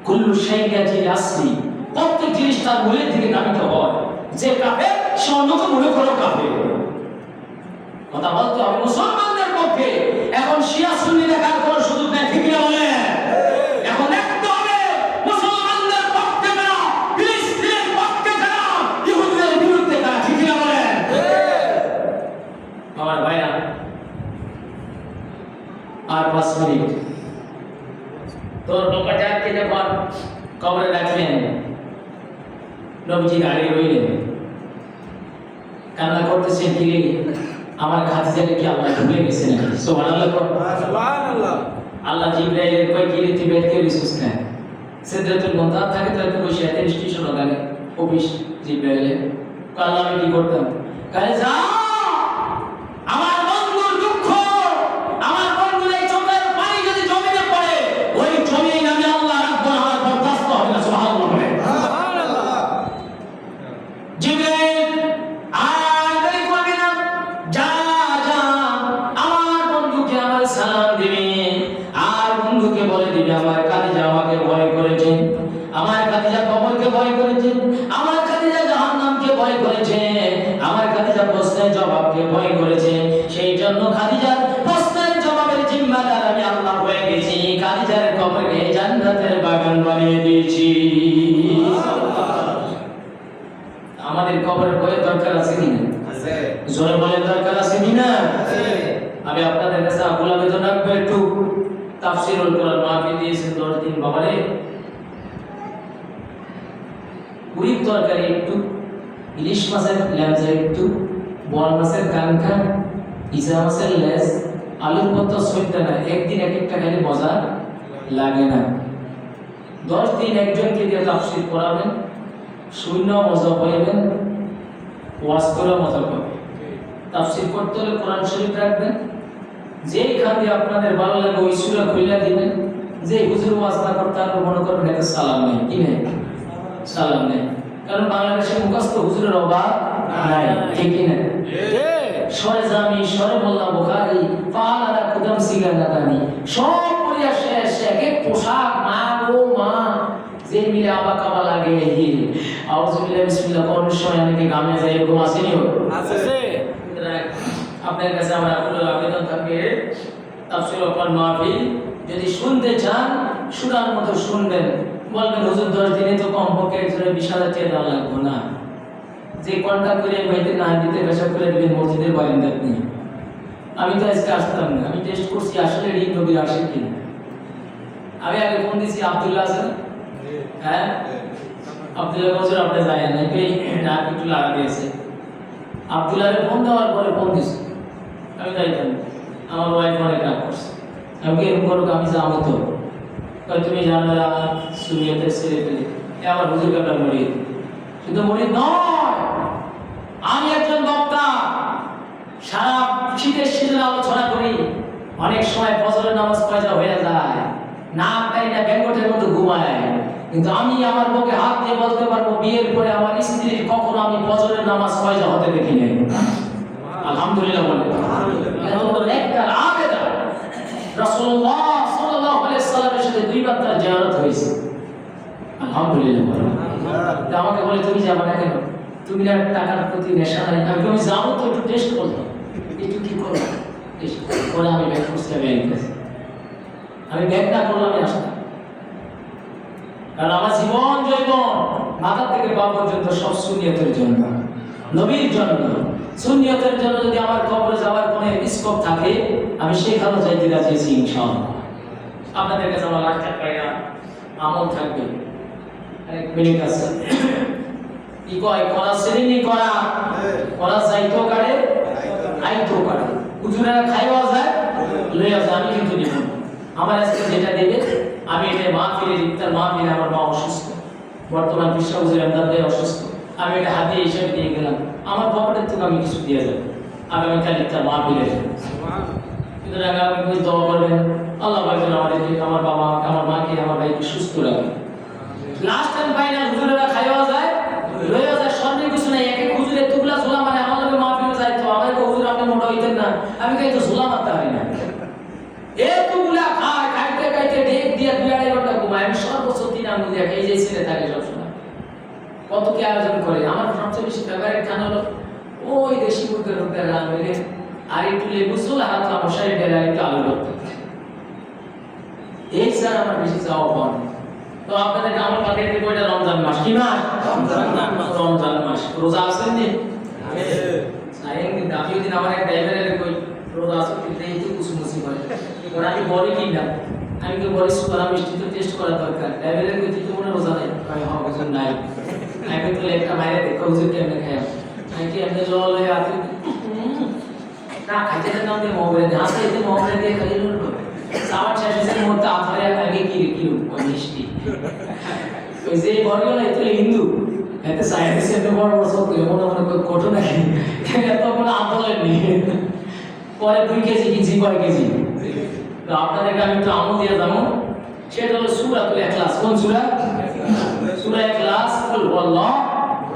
কুল্লু শাইইন ইয়াজি আসলি, প্রত্যেক জিনিস তার মূলের দিকে নামিত হয়। যে কাফের সে অন্যকে মনে করো কাফের। কথা বলতে হবে মুসলমানদের পক্ষে। এখন শিয়া সুন্নি দেখার কোনো সুযোগ নেই। ঠিক কিনা বলে? এখন দেখতে হবে মুসলমানদের পক্ষে কারা, ফিলিস্তিনের পক্ষে কারা, ইহুদিদের বিরুদ্ধে কারা। ঠিক কিনা বলে? আমার ভাইরা, আর 5 মিনিট। তোর নৌকাটাকে যখন কবরে রাখলেন, নবীজি দাঁড়িয়ে রইলেন, কান্না করতেছেন, কি রে আমার খাদিজাকে কি আল্লাহ ভুলে গেছে নাকি? সুবহানাল্লাহ। সুবহানাল্লাহ। আল্লাহ জিবরাইলের কই কি রে তুই বেরকে রিসুস না, সিদরাতুল মুনতাহা থাকে তো একটু বসে স্টেশন ওখানে অফিস জিবরাইলে। আল্লাহ আমি কি করতাম? কালে যা আমার বন্ধুর দুঃখ, আমার বন্ধুর এই চোখের পানি যদি জমিনে পড়ে, ওই জমিন আমি আল্লাহ রাখবো না, আমার বরদাস্ত হবে না। সুবহানাল্লাহ বলে জিবরাইল আর দেরি করবি না, যা যা আমার বন্ধুকে আমার সালাম দিবি, আর বন্ধুকে বলে দিবি আমার খাদিজা আমাকে ভয় করেছে, আমার খাদিজা কবরকে ভয় করেছে, আমার খাদিজা জাহান্নামকে ভয় করেছে, আমার খাদিজা প্রশ্নের জবাবকে ভয় করেছে, সেই জন্য খাদিজার প্রশ্নের জবাবের জিম্মাদার আমি আল্লাহ হয়ে গেছি, খাদিজার কবরকে জান্নাতের বাগান বানিয়ে দিয়েছি। আমাদের কবরের ভয়ের দরকার আছে কিনা? আছে। জোরে বলে দরকার আছে কিনা? আছে। আমি আপনাদের কাছে আকুল আবেদন রাখবো, একটু তাফসীরুল কোরআন মাহফিল দিয়েছেন 10 দিন, বাবারে পুরীর তরকারি একটু, ইলিশ মাছের লেজা একটু, বল মাছের কানকা, ইসা মাছের লেজ, আলুর পত্তা সইতে না, একদিন এক একটা খালি মজা লাগে না। 10 দিন একজনকে দিয়ে তাফসীর করাবেন, শূন্য মজা পাইবেন, ওয়াজ করে মজা পাবেন। তাফসীর করতে হলে কোরআন শরীফ রাখবেন, যেইখান দিয়ে আপনাদের ভালো লাগে ওই সূরা খুলে দিবেন, যে হুজুর ওয়াজ না করতে আর মনে করবেন এটা সালাম নেই, কি নেই? সালাম নেই। কারণ বাংলাদেশে মুখস্থ হুজুরের অভাব নাই, ঠিক কি না? সরে জামি, সরে মোল্লা বুখারী, পালারা কুদম সিগানাদানি, সব পড়িয়া শেষ, এক এক পোশাক মা গো মা, যে মিলে আবা কাবা লাগে এই আউযুবিল্লাহি বিসমিল্লাহ কোন সময় অনেকে গামে যায়, এরকম আসেনি? আছে। আপনার কাছে আমার আবেদন থাকবে, তাফসীরুল কোরআন মাহফিল যদি শুনতে চান শোনার মতো শুনবেন, বলবেন হুজুর 10 দিনে তো কমপক্ষে একজনের 20,000 টাকা দেওয়া লাগবে না, যে কন্ট্যাক্ট করে ভাইতে না দিতে পেশাব করে দিবেন মসজিদের বারিন্দাত নিয়ে। আমি তো আজকে আসতাম না, আমি টেস্ট করছি আসলে এই নবীর আসে কিনা। আমি আগে ফোন দিছি আব্দুল্লাহ আছে, হ্যাঁ আব্দুল্লাহ হুজুর আপনি যায় না, এই নাক একটু লাগা দিয়েছে। আব্দুল্লাহরে ফোন দেওয়ার পরে ফোন দিছি, আমি যাইতাম, আমার ওয়াইফ অনেক রাগ করছে, আমি এরকম করবো, আমি যাবো তো, তুমি জানো আমার সুনিয়তের ছেড়ে ফেলে আমার হুজুর কাটা মরিদ, শুধু মরিদ নয়, আমি একজন বক্তা, সারা শীতের সিজনে আলোচনা করি, অনেক সময় ফজরের নামাজ পয়সা হয়ে যায়, না তাই না ব্যাঙ্গটের মতো ঘুমায়, কিন্তু আমি আমার বুকে হাত দিয়ে বলতে পারবো বিয়ের পরে আমার স্ত্রীর কখনো আমি ফজরের নামাজ পয়সা হতে দেখি নাই। আলহামদুলিল্লাহ বলে একটা আবেদন রাসূলুল্লাহ সাল্লাল্লাহু আলাইহি সাল্লামের সাথে 2 বার তার জিয়ারত হয়েছে। আলহামদুলিল্লাহ বলে আমাকে বলে তুমি যাবে না কেন, তুমি না টাকার প্রতি নেশা নাই? আমি যাবো তো, একটু টেস্ট করবো, একটু কি করবো টেস্ট করে আমি ব্যাক করছি, আমি ব্যাক না করলে আমি আসতাম, কারণ আমার জীবন জৈবন মাথা থেকে পা পর্যন্ত সব সুন্নিয়তের জন্য, নবীর জন্য। সুন্নিয়তের জন্য যদি আমার কবরে যাওয়ার কোনো স্কোপ থাকে আমি সেখানেও যাইতে রাজি আছি ইনশাআল্লাহ। আপনাদের কাছে আমার লাখ টাকা আমল থাকবে। এক মিনিট আছে, কি কয় করা শ্রেণী করা করা যাইতো কারে আইতো কারে, হুজুরেরা খাইওয়া যায় লইয়া যায়, আমি কিন্তু নিব আমার আজকে যেটা দেবে আমি এটা মাহফিলের ইফতার মাহফিলে, আমার মা অসুস্থ, বর্তমান বিশ্ব হুজুর আমদাদ ভাই অসুস্থ, আমি এটা হাতিয়ে হিসেবে দিয়ে গেলাম, আমার পকেটের থেকে আমি কিছু দিয়ে যাবো আগামীকাল ইফতার মাহফিলে। সুতরাং আপনি দোয়া করবেন আল্লাহ পাকের আমাদেরকে, আমার বাবা আমার মাকে আমার ভাইকে সুস্থ রাখবে। লাস্ট টাইম ফাইনাল হুজুরেরা খাইওয়া যায় লইয়া যায়, স্বর্ণের কিছু নাই, এক এক হুজুরের তুগলা ঝোলা, মানে আমার লোকে মাহফিলে যাইতো, আমার হুজুর আপনি মোটা হইতেন না, আমি খাইতো ঝোলা মারতে পারি না, এতগুলা খায়, খাইতে খাইতে ডেক দিয়ে 2-2.5 ঘন্টা ঘুমায়, আমি সর্বোচ্চ 3 আঙ্গুল দিয়ে এই যে ছেলে থাকে সবসময় কত কি আয়োজন করে। আমার সবচেয়ে বেশি ফেভারিট খানা হলো ওই দেশি মুরগের রোগের রান মেরে আর একটু লেবু ঝোল আর হাতলা মশারি ঢেলে আর একটু আলু রক্ত, এই স্যার আমার বেশি চাওয়া পান। তো আপনাদেরকে আমার পাঠিয়ে দেবো, এটা রমজান মাস, কি মাস? রমজান মাস। রোজা আছেন নি? দামিও দিন আমার এক ড্রাইভারের কই রোজা আছে কিন্তু এই তো কুসুমুসি করে, ওরা আমি বড়ি কিনা, আমি তো বড়ি সুপার মিষ্টি তো টেস্ট করা দরকার, ড্রাইভারের কই তুই তো মনে রোজা নাই, আমি হ্যাঁ হুজুর নাই, আমি তো একটা মাইরে দেখো হুজুর কেমনে খায়, আমি কি এমনি জল হয়ে আপনি না খাইতে নাম দিয়ে মোবাইলে হাতে এতে মোবাইলে দিয়ে খাইয়ে লুটবো, সামান শেষের মধ্যে আফারে আগে কি মিষ্টি ওই যে বড়গুলো এত হিন্দু এতে সায়েন্স এত বড় বড় শব্দ মনে মনে কঠিন নাকি এত কোনো আন্দোলন নেই পরে 2 কেজি কি 6 কেজি তো আপনাদেরকে আমি একটু আমল দিয়ে যাবো সেটা হলো সূরাতুল ইখলাস কোন সূরা সূরা ইখলাস কুল হুয়াল্লাহ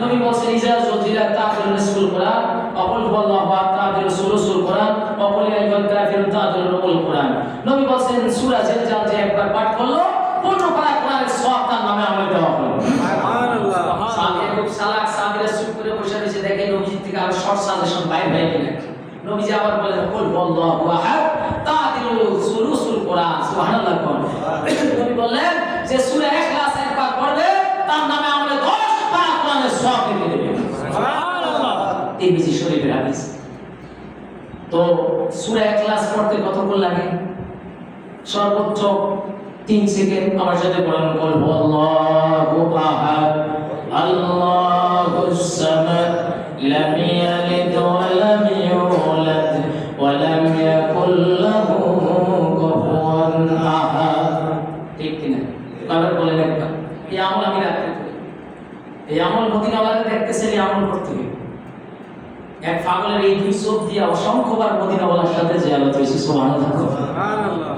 নবী বলেছেন ইজা জুজিলা তা'দিলু রাসূল কোরআন অকুল হুয়াল্লাহু আহাদ তা'দিলু সুলুসুল কোরআন অকুল ইয়া আইয়ুহাল কাফিরুন তা'দিলু রুবুল কোরআন নবী বলেছেন সূরা জিলজাল যে একবার পাঠ করলো পূর্ণ পারা কোরআনের সওয়াব তার নামে আমল দেওয়া হলো সুবহানাল্লাহ সাহাবী খুব সালাক সাহাবীরা চুপ করে বসে রয়েছে দেখে নবীজি থেকে আরো শর্ট সাজেশন বাইর হয়ে গেল নবীজি আবার বলেন কুল হুয়াল্লাহু আহাদ তা'দিলু সুলুসুল কোরআন সুবহানাল্লাহ নবী বললেন যে সূরা ইখলাস একবার পড়বে তার নামে আমলে 10 পারা কোরআনের সওয়াব পেয়ে যাবে সুবহানাল্লাহ তিরমিজি শরীফের হাদিস তো সূরা ইখলাস পড়তে কতক্ষণ লাগে সর্বোচ্চ 3 সেকেন্ড আমার সাথে পড়ুন কুল হুয়াল্লাহু আহাদ আল্লাহুস সামাদ লাম ইয়ালিদ ওয়া লাম ইউলাদ ওয়া লাম ইয়াকুল লাহু কুফুয়ান আহাদ ঠিক কিনা আবার বলেন একবার এই আমল আমি রাখতে করি এই আমল মদিনাওয়ালারা দেখতেছেন এই আমল করতে হবে এক পাগলের এই 2 চোখ দিয়ে অসংখ্যবার মদিনাওয়ালার সাথে জিয়ারত হয়েছে সুবহানাল্লাহ সুবহানাল্লাহ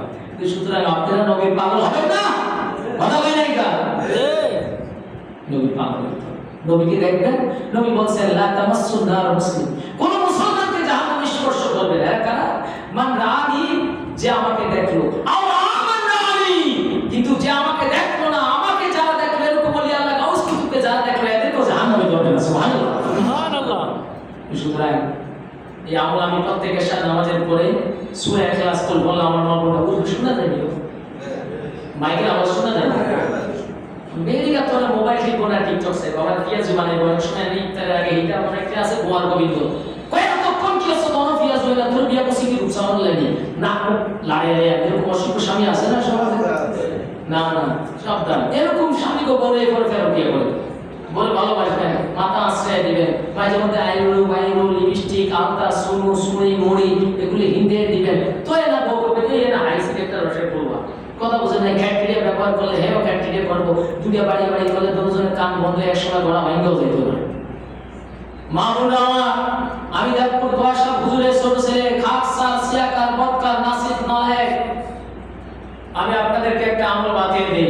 সুতরাং আপনারা নবীর পাগল হবেন না কথা বলেন না নবীর পাগল নবীকে দেখবেন নবী বলেছেন লা তামাসসুন নার মুসলিম কোন মুসলমানকে জাহান্নামে স্পর্শ করবে না কারণ মান রানি যে আমাকে দেখলো আর আমার রানি কিন্তু যে আমাকে দেখলো না আমাকে যারা দেখলো এরকম বলি আল্লাহ গাউস কুতুবকে যারা দেখলো এদেরকেও জাহান্নামে যাবে না সুবহানাল্লাহ সুবহানাল্লাহ সুতরাং এই আমল আমি প্রত্যেকের সাথে নামাজের পরে সূরা ইখলাস পড়ব বললাম আমার মনটা বুঝে শোনা যায় না মাইকের আওয়াজ শোনা যায় না মেয়েরা তো মোবাইল টিপো না টিকটক সে বাবা পিয়াজ মানে বড় সময় নেই তার আগে এটা মনে একটা আছে গোয়ার গোবিন্দ কতক্ষণ কি আছে কোন পিয়াজ হই না তোর বিয়া বসে কি রূপসান লাগি না লাড়ে এরকম অসুখ স্বামী আছে না সমাজে না না সাবধান এরকম স্বামীকে বলে করে ফেরত বিয়ে করে বলে ভালোবাসবেন মাথা আশ্রয় দিবেন মাঝে মধ্যে আইরো লিপস্টিক আলতা সুনু সুনি মুড়ি এগুলি হিন্দে দিবেন তো এরা বলবে এই না হাই সিলেক্টর রসে পড়বা কথা বুঝেন না ক্যাটেরিয়া ব্যবহার করলে হেও ক্যাটেরিয়া করবো দুনিয়া বাড়ি বাড়ি করলে দুজনের কান বন্ধ একসময় গড়া ভাঙ্গেও যেতে পারে মামুনা আমি দেখপুর দোয়াশা হুজুরের ছোট ছেলে খাকসার সিয়াকার বদকার নাসিব নায়েক আমি আপনাদেরকে একটা আমল বাতিয়ে দেই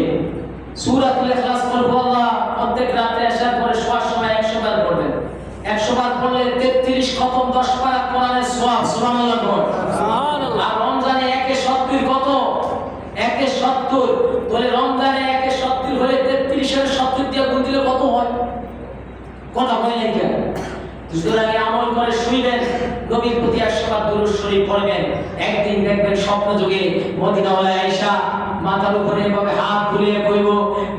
সূরাতুল ইখলাস পড়বো আল্লাহ প্রত্যেক রাতে আসার পরে শোয়ার সময় 100 বার পড়বেন 100 বার পড়লে 33 খতম 10 পারা কোরআনের সওয়াব সুবহানাল্লাহ সুবহানাল্লাহ আর রমজানে 1/70 কত 1/70 বলে রমজানে 1/70 হলে 33 এর 70 দিয়ে গুণ দিলে কত হয় কথা বলেন না কেন সুতরাং আমল করে শুইবেন নবীর প্রতি 100 বার দুরূদ শরীফ পড়বেন একদিন দেখবেন স্বপ্ন যুগে মদিনাওয়ালায় আয়েশা মাথার উপরে এভাবে হাত বুলিয়ে কইব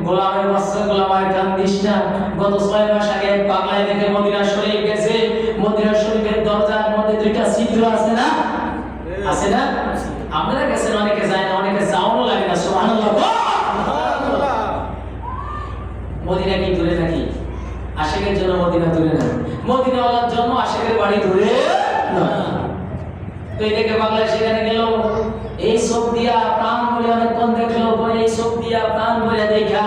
গোলামের বাচ্চা গোলামের কান্দিস না গত 6 মাস আগে পাগলায় থেকে মদিনা শরীফ গেছে মদিনা শরীফের দরজার মধ্যে 2টা ছিদ্র আছে না আছে না আপনারা গেছেন অনেকে যায় না অনেকে যাওয়ানো লাগে না সুবহানাল্লাহ সুবহানাল্লাহ মদিনা কি দূরে নাকি আশিকের জন্য মদিনা দূরে না মদিনাওয়ালার জন্য আশিকের বাড়ি দূরে না তো এদিকে বাংলাদেশ সেখানে গেল এই সব দিয়া প্রাণ ভরে অনেকক্ষণ দেখলো পরে এই সব দিয়া প্রাণ ভরে দেখা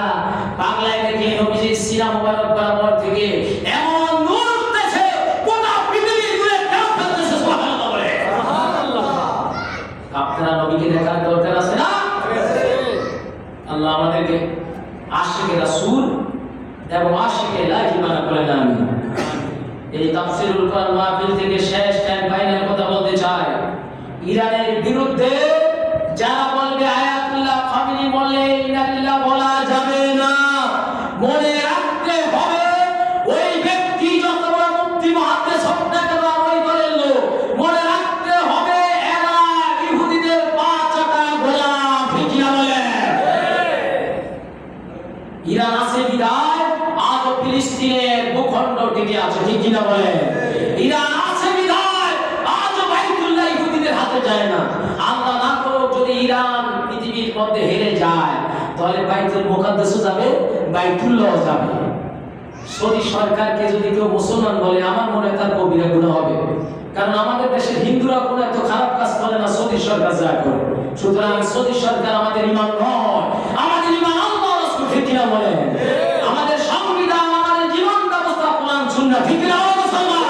বাংলায় দেখে নবীজির সিনা মোবারক বরাবর থেকে এমন নূর উঠতেছে গোটা পৃথিবী জুড়ে কেউ ফেলতেছে সুবহানাল্লাহ বলে সুবহানাল্লাহ আপনারা নবীকে দেখার দরকার আছে না আল্লাহ আমাদেরকে আশিকে রাসূল এবং আশিকে ইলাহি বানা করে দেন এই তাফসীরুল কোরআন মাহফিল থেকে শেষ টাইম ফাইনাল কথা বলতে চাই ইরানের বিরুদ্ধে যারা বলবে আয়াতুল্লাহ খামিনি বললে ইন্নালিল্লাহ বলা যাবে না মনে রাখতে হবে ওই ব্যক্তি যত বড় মুফতি মুহাদ্দিস হোক না কেন ওই দলের লোক মনে রাখতে হবে এরা ইহুদিদের পাঁচটা গোলাম ঠিক না বলে ইরান আছে বিদায় আজ ফিলিস্তিনের ভূখণ্ড টিকে আছে ঠিক কিনা বলে ইরান আছে বিদায় আজ বাইতুল্লাহ ইহুদিদের হাতে যায় না আল্লাহ না করুক যদি ইরান পৃথিবীর মধ্যে হেরে যায় তাহলে বাইতুল মুকাদ্দাসও যাবে বাইতুল্লাহ যাবে সৌদি সরকারকে যদি কেউ মুসলমান বলে আমার মনে হয় তার কবিরা গুনাহ হবে কারণ আমাদের দেশের হিন্দুরা কোনো এত খারাপ কাজ করে না সৌদি সরকার যা করে সুতরাং সৌদি সরকার আমাদের ইমান নয় আমাদের ইমান আল্লাহ রাসূল ঠিক কিনা বলে আমাদের সংবিধান আমাদের জীবন না ঠিক না মুসলমান?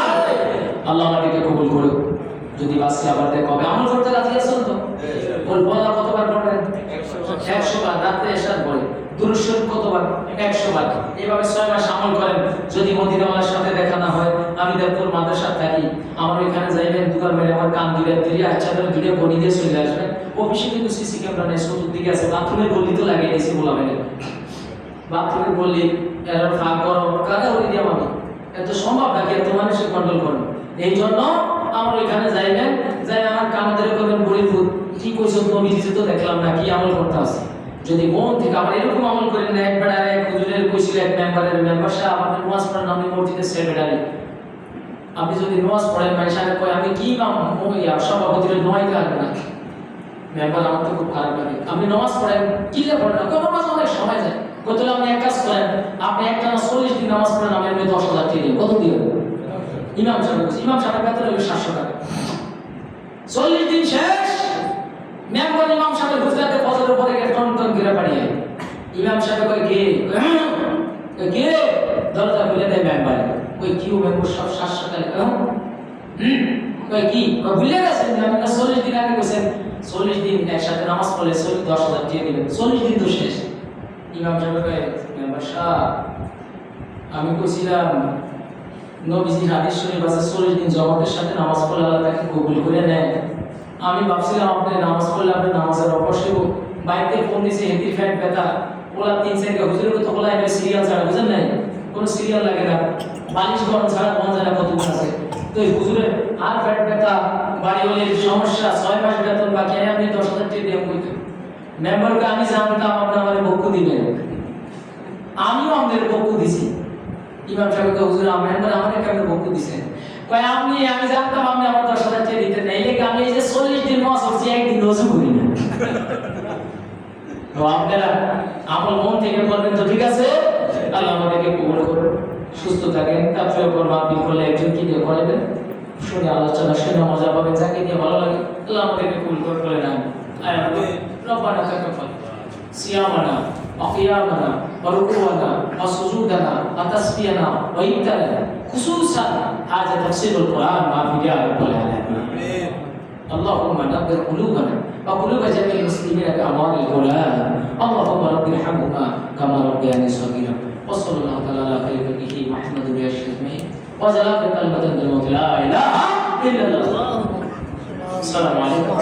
আল্লাহ আমাদেরকে কবুল করুক। যদি বাসে আবার দেখো হবে আমল করতে রাজি আছেন তো? বল বলা কতবার পড়বেন? 100 বার। রাতে এশার পরে দুরূদ শরীফ কতবার? 100 বার। এইভাবে 6 মাস আমল করেন। যদি মদিনাওয়ালার সাথে দেখা না হয়, আমি দেবপুর মাদ্রাসা থাকি, আমার ওইখানে যাইবেন, দুবার মেরে আমার কান দিবেন, দিলে আচ্ছা ধরে দিলে বনি দিয়ে চলে আসবেন। অফিসে কিন্তু সিসি ক্যামেরা নেই, চতুর্দিকে আছে, বাথরুমের গলি তো লাগিয়ে দিয়েছি বলাবেন, বাথরুমের গলি এর ফাঁক করো কাকে বলি দিয়ে আমি এত সম্ভব নাকি এত মানুষের কন্ট্রোল করুন? এই জন্য আমার ওইখানে যাইবেন, যাই আমার কান ধরে করবেন বলিপুর কি কইছো নবীজি তো দেখলাম না কি আমল করতে আছে। যদি মন থেকে আবার এরকম আমল করেন না, একবার আর এক হুজুরের কইছিল এক মেম্বারের মেম্বারশিপ আপনি নামাজ পড়েন, আপনি মসজিদে সেক্রেটারি, আপনি যদি নামাজ পড়েন ভাই সাহেব কয় আমি কি নাম ওইয়া সভাপতির নয় কাজ না মেম্বার, আমার তো খুব খারাপ লাগে। আপনি নামাজ পড়েন কিলে পড়েন না, কোন নামাজ অনেক সময় যায়। কত আপনি এক কাজ করেন, আপনি একটা না 40 দিন নামাজ পড়েন, আমি 10,000 টাকা দিই। কত দিবেন? ইমাম সাহেব বেতন হলো 700 টাকা। 40 দিন শেষ, মেম্বার ইমাম সাহেব গুজরাতে ফজরের পরে টন টন করে বাড়িয়ে ইমাম সাহেব কয় কে দরজা খুলে দেয় মেম্বার, ওই কি ও মেম্বার সব 700 টাকা কয় কি ভুলে গেছেন? আমি না 40 দিন আগে কইছেন 40 দিন একসাথে নামাজ পড়লে 10,000 টাকা দিবেন, 40 দিন তো শেষ। ইমাম সাহেব কয় মেম্বার সাহেব আমি কইছিলাম নবীজি হাদিস শরীফ আছে 40 দিন জমাতের সাথে নামাজ পড়লে আল্লাহ তাকে কবুল করে নেয়। আমি ভাবছিলাম আপনি নামাজ পড়লে আপনি নামাজের অবশ্যই বাইরে ফোন দিয়েছে হেতির ফ্যাট ব্যথা ওলা 3-4 হুজুরের তো ওলা এবার সিরিয়াল ছাড়া বুঝেন নাই, কোনো সিরিয়াল লাগে না, বালিশ গরম ছাড়া কোন জায়গা কত আছে। তো এই হুজুরের আর ফ্যাট ব্যথা বাড়ি হলে সমস্যা 6 মাস বেতন বাকি, আমি 10,000 টাকা দিয়ে কইতে মেম্বারকে আমি জানতাম আপনি আমার বক্ষ দিবেন, আমিও আমাদের বক্ষ দিছি। ইমাম সাহেবকে হুজুর মেম্বার আমাকে কেমন বক্ষ দিছেন? কয় আমি জানতাম আপনি আমার 10,000 টাকা দিতে নেই, লেগে আমি এই যে 40 দিন মাস হচ্ছে একদিন রোজু করি না। তো আপনারা আমল মন থেকে করবেন তো ঠিক আছে? আল্লাহ আমাদেরকে কবুল করুন, সুস্থ থাকেন। তারপরে করবা বিকলে একজন কি দিয়ে করাবেন, শুনে আলোচনা শুনে মজা পাবেন, যাকে দিয়ে ভালো লাগে আল্লাহ আমাদেরকে কবুল করে নেন। আমিন। রব্বানা তাকাব্বাল সিয়ামানা وقيامنا وركوعنا وسجودنا وتسبيحنا وإبتالنا خصوصا هذا تفسير القرآن ما في يا رب العالمين. اللهم نبر قلوبنا وقلوب جميع المسلمين بأعمال القرآن. اللهم رب ارحمهما كما ربياني صغيرا. وصلى الله تعالى على خير خلقه محمد أجمعين وجعل كلمة الموت لا إله إلا الله. السلام عليكم.